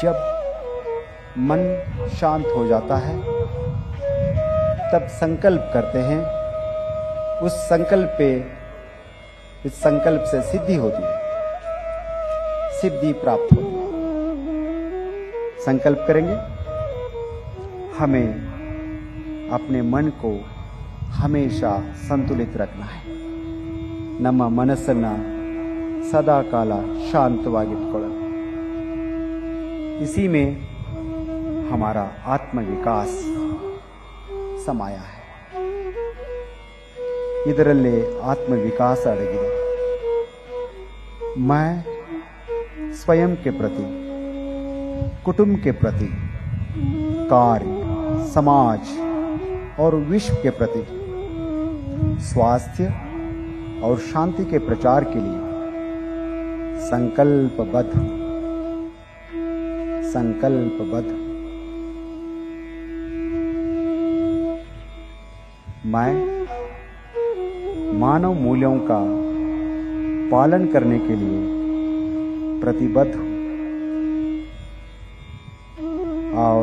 जब मन शांत हो जाता है तब संकल्प करते हैं, इस संकल्प से सिद्धि होती है, सिद्धि प्राप्त होती है। संकल्प करेंगे, हमें अपने मन को हमेशा संतुलित रखना है। ನಮ್ಮ ಮನಸ್ಸನ್ನ सदा काल शांतವಾಗಿಟ್ಕೊಳ್ಳೋಣ। इसी में हमारा आत्मविकास समाया है। ಇದರಲ್ಲೇ आत्मविकास अड़गिದೆ। मैं स्वयं के प्रति, कुटुंब के प्रति, कार्य, समाज और विश्व के प्रति स्वास्थ्य और शांति के प्रचार के लिए संकल्पबद्ध हूं। मैं मानव मूल्यों का पालन करने के लिए प्रतिबद्ध हूं और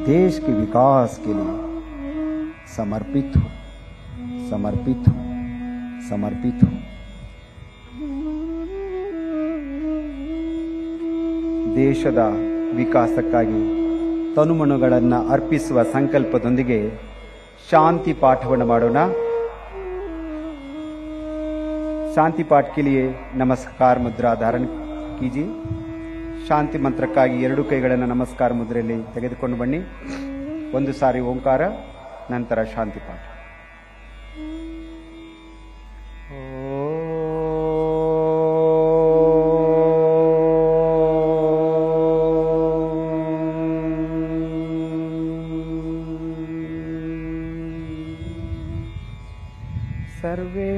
देश के विकास के लिए समर्पित हूं। ದೇಶದ ವಿಕಾಸಕ್ಕಾಗಿ ತನುಮನಗಳನ್ನು ಅರ್ಪಿಸುವ ಸಂಕಲ್ಪದೊಂದಿಗೆ शांति पाठವನ್ನು ಮಾಡೋಣ। शांति पाठ के लिए नमस्कार मुद्रा धारण कीजिए। शांति मंत्रक्काಗಿ ಎರಡು ಕೈಗಳನ್ನು ನಮಸ್ಕಾರ ಮುದ್ರೆಯಲ್ಲಿ ತೆಗೆದುಕೊಂಡು ಬನ್ನಿ। ಒಂದು ಸಾರಿ ಓಂಕಾರ, ನಂತರ ಶಾಂತಿ ಪಾಠ। सर्वे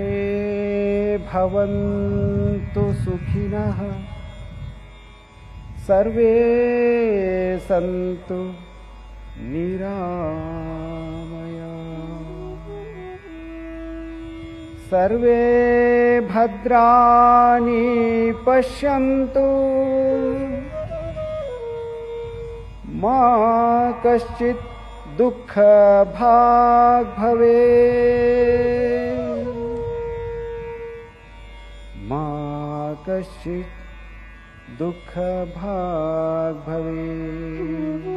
भवन्तु सुखिनः, सर्वे सन्तु निरामया, सर्वे भद्राणि पश्यन्तु, मा कश्चित् दुःख भाग् भवेत्, मा कश्चित् दुःख भाग् भवेत्,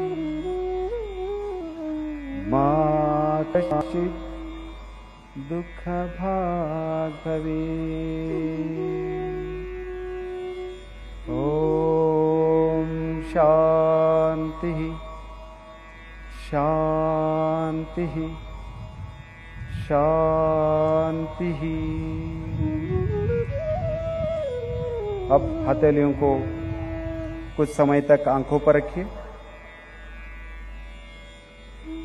मा कश्चित् दुःख भाग् भवेत्। ॐ शान्तिः शान्तिः शान्तिः। अब हथेलियों को कुछ समय तक आंखों पर रखिए।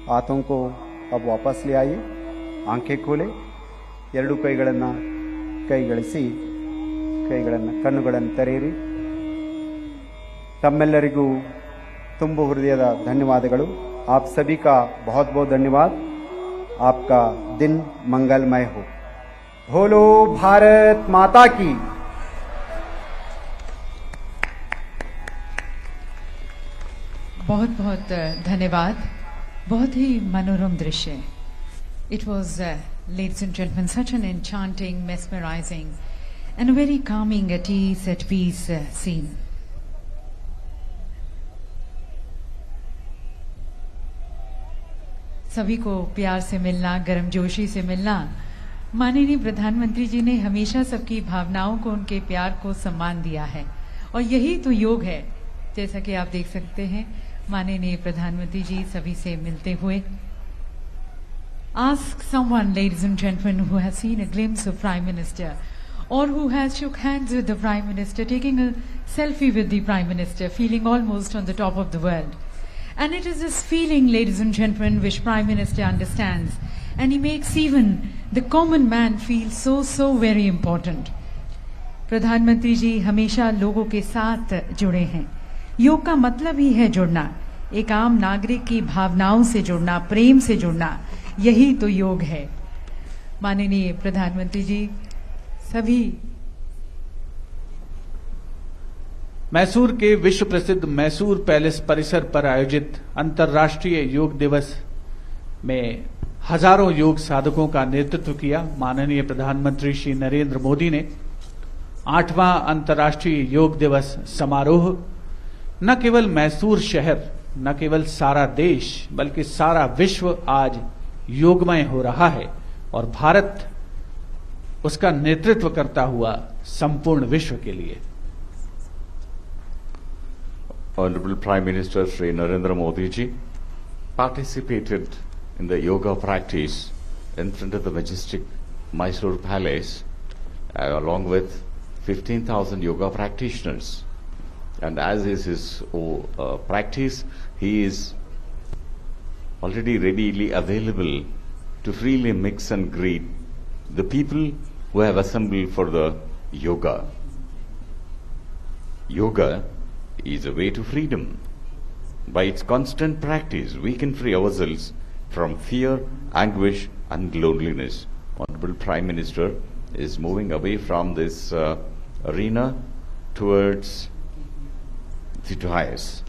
हाथों को अब वापस ले आइए। आंखें खोले, ಎರಡು ಕೈಗಳನ್ನು ಕೈಗಳಿಸಿ, ಕಣ್ಣುಗಳನ್ನು ತೆರೆಯಿರಿ। ತಮ್ಮೆಲ್ಲರಿಗೂ ತುಂಬು ಹೃದಯದ ಧನ್ಯವಾದಗಳು। आप सभी का बहुत बहुत धन्यवाद। आपका दिन मंगलमय हो। बोलो भारत माता की। बहुत बहुत धन्यवाद। बहुत ही मनोरम दृश्य। It was, ladies and gentlemen, such an enchanting, mesmerizing and a very calming, at ease, at peace scene. सभी को प्यार से मिलना, गर्मजोशी से मिलना। माननीय प्रधानमंत्री जी ने हमेशा सबकी भावनाओं को, उनके प्यार को सम्मान दिया है और यही तो योग है। जैसा कि आप देख सकते हैं माननीय प्रधानमंत्री जी सभी से मिलते हुए। Ask someone, ladies and gentlemen, who has seen a glimpse of Prime Minister or who has shook hands with the Prime Minister, taking a selfie with the Prime Minister, feeling almost on the top of the world. And it is this feeling, ladies and gentlemen, which Prime Minister understands, and he makes even the common man feel so very important. प्रधानमंत्री जी हमेशा लोगों के साथ जुड़े हैं। योग का मतलब ही है जुड़ना, एक आम नागरिक की भावनाओं से जुड़ना, प्रेम से जुड़ना, यही तो योग है। माननीय प्रधानमंत्री जी सभी मैसूर के विश्व प्रसिद्ध मैसूर पैलेस परिसर पर आयोजित अंतर्राष्ट्रीय योग दिवस में हजारों योग साधकों का नेतृत्व किया। माननीय प्रधानमंत्री श्री नरेंद्र मोदी ने 8वां अंतर्राष्ट्रीय योग दिवस समारोह न केवल मैसूर शहर, न केवल सारा देश, बल्कि सारा विश्व आज योगमय हो रहा है और भारत उसका नेतृत्व करता हुआ संपूर्ण विश्व के लिए। Honorable Prime Minister Sri Narendra Modi ji participated in the yoga practice in front of the majestic Mysore Palace along with 15,000 yoga practitioners. And as is his practice, he is already readily available to freely mix and greet the people who have assembled for the yoga. Yoga is a way to freedom. By its constant practice, we can free ourselves from fear, anguish, and loneliness. Honorable Prime Minister is moving away from this arena towards the dais.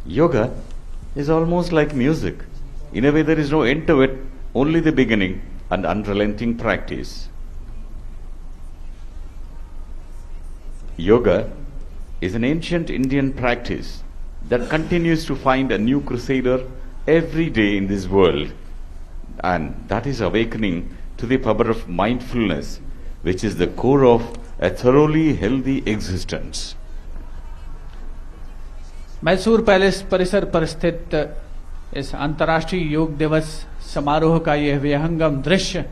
Yoga is almost like music. In a way, there is no end to it, only the beginning and unrelenting practice. Yoga is an ancient Indian practice that continues to find a new crusader every day in this world, and that is awakening to the power of mindfulness, which is the core of a thoroughly healthy existence. Mysore palace परिसर पर स्थित इस अंतर्राष्ट्रीय योग दिवस समारोह का यह विहंगम दृश्य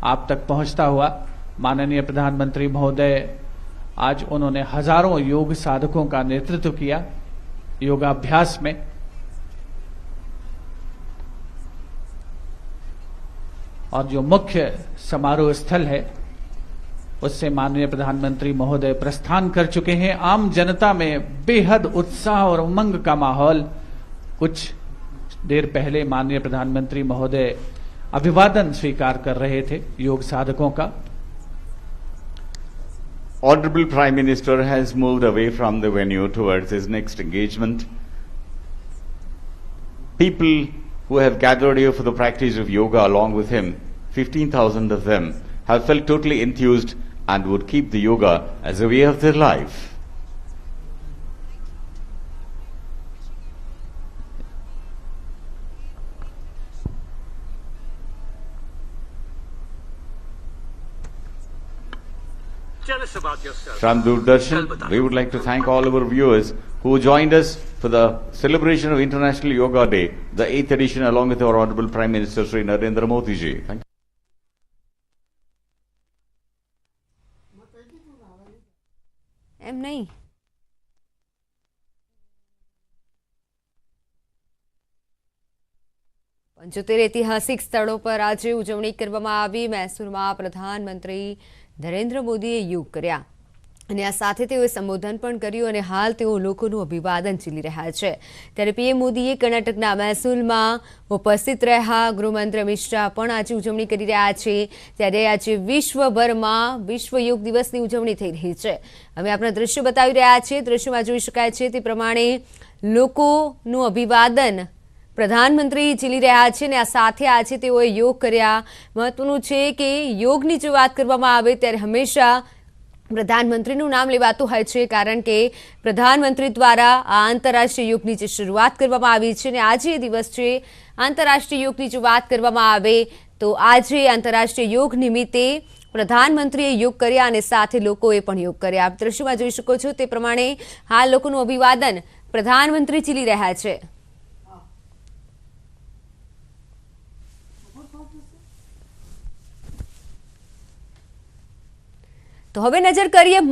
आप तक पहुंचता हुआ। माननीय प्रधानमंत्री महोदय आज उन्होंने हजारों योग साधकों का नेतृत्व किया योगाभ्यास में। और जो मुख्य समारोह स्थल है उससे माननीय प्रधानमंत्री महोदय प्रस्थान कर चुके हैं। आम जनता में बेहद उत्साह और उमंग का माहौल। कुछ देर पहले माननीय प्रधानमंत्री महोदय अभिवादन स्वीकार कर रहे थे योग साधकों का। Honorable Prime Minister has moved away from the venue towards his next engagement. People who have gathered here for the practice of yoga along with him, 15,000 of them, have felt totally enthused and would keep the yoga as a way of their life. Tell us about yourself. From Doordarshan, we would like to thank all our viewers who joined us for the celebration of International Yoga Day, the 8th edition, along with our Honorable Prime Minister Sri Narendra Modi ji. Thank you. એમ નહીં પંચોતેર ઐતિહાસિક સ્થળો પર આજે ઉજવણી કરવામાં આવી। મૈસૂરમાં પ્રધાનમંત્રી નરેન્દ્ર મોદીએ યોગ કર્યા અને આ સાથે તેઓએ સંબોધન પણ કર્યું અને હાલ તેઓ લોકોનું અભિવાદન ઝીલી રહ્યા છે। ત્યારે પીએમ મોદીએ કર્ણાટકના મૈસૂરમાં ઉપસ્થિત રહ્યા। ગૃહમંત્રી અમિત શાહ પણ આજે ઉજવણી કરી રહ્યા છે। ત્યારે આજે વિશ્વભરમાં વિશ્વ યોગ દિવસની ઉજવણી થઈ રહી છે। અમે આપણા દ્રશ્યો બતાવી રહ્યા છીએ। દ્રશ્યોમાં જોઈ શકાય છે તે પ્રમાણે લોકોનું અભિવાદન પ્રધાનમંત્રી ઝીલી રહ્યા છે અને આ સાથે આજે તેઓએ યોગ કર્યા। મહત્વનું છે કે યોગની જો વાત કરવામાં આવે ત્યારે હંમેશા પ્રધાનમંત્રીનું નામ લેવાતું હોય છે, કારણ કે પ્રધાનમંત્રી દ્વારા આ આંતરરાષ્ટ્રીય યોગની જે શરૂઆત કરવામાં આવી છે અને આજે એ દિવસ છે આંતરરાષ્ટ્રીય યોગની જો વાત કરવામાં આવે તો આજે આંતરરાષ્ટ્રીય યોગ નિમિત્તે પ્રધાનમંત્રીએ યોગ કર્યા અને સાથે લોકોએ પણ યોગ કર્યા. આપ દ્રશ્યમાં જોઈ શકો છો તે પ્રમાણે હાલ લોકોનું અભિવાદન પ્રધાનમંત્રી ઝીલી રહ્યા છે. તો હવે નજર કરીએ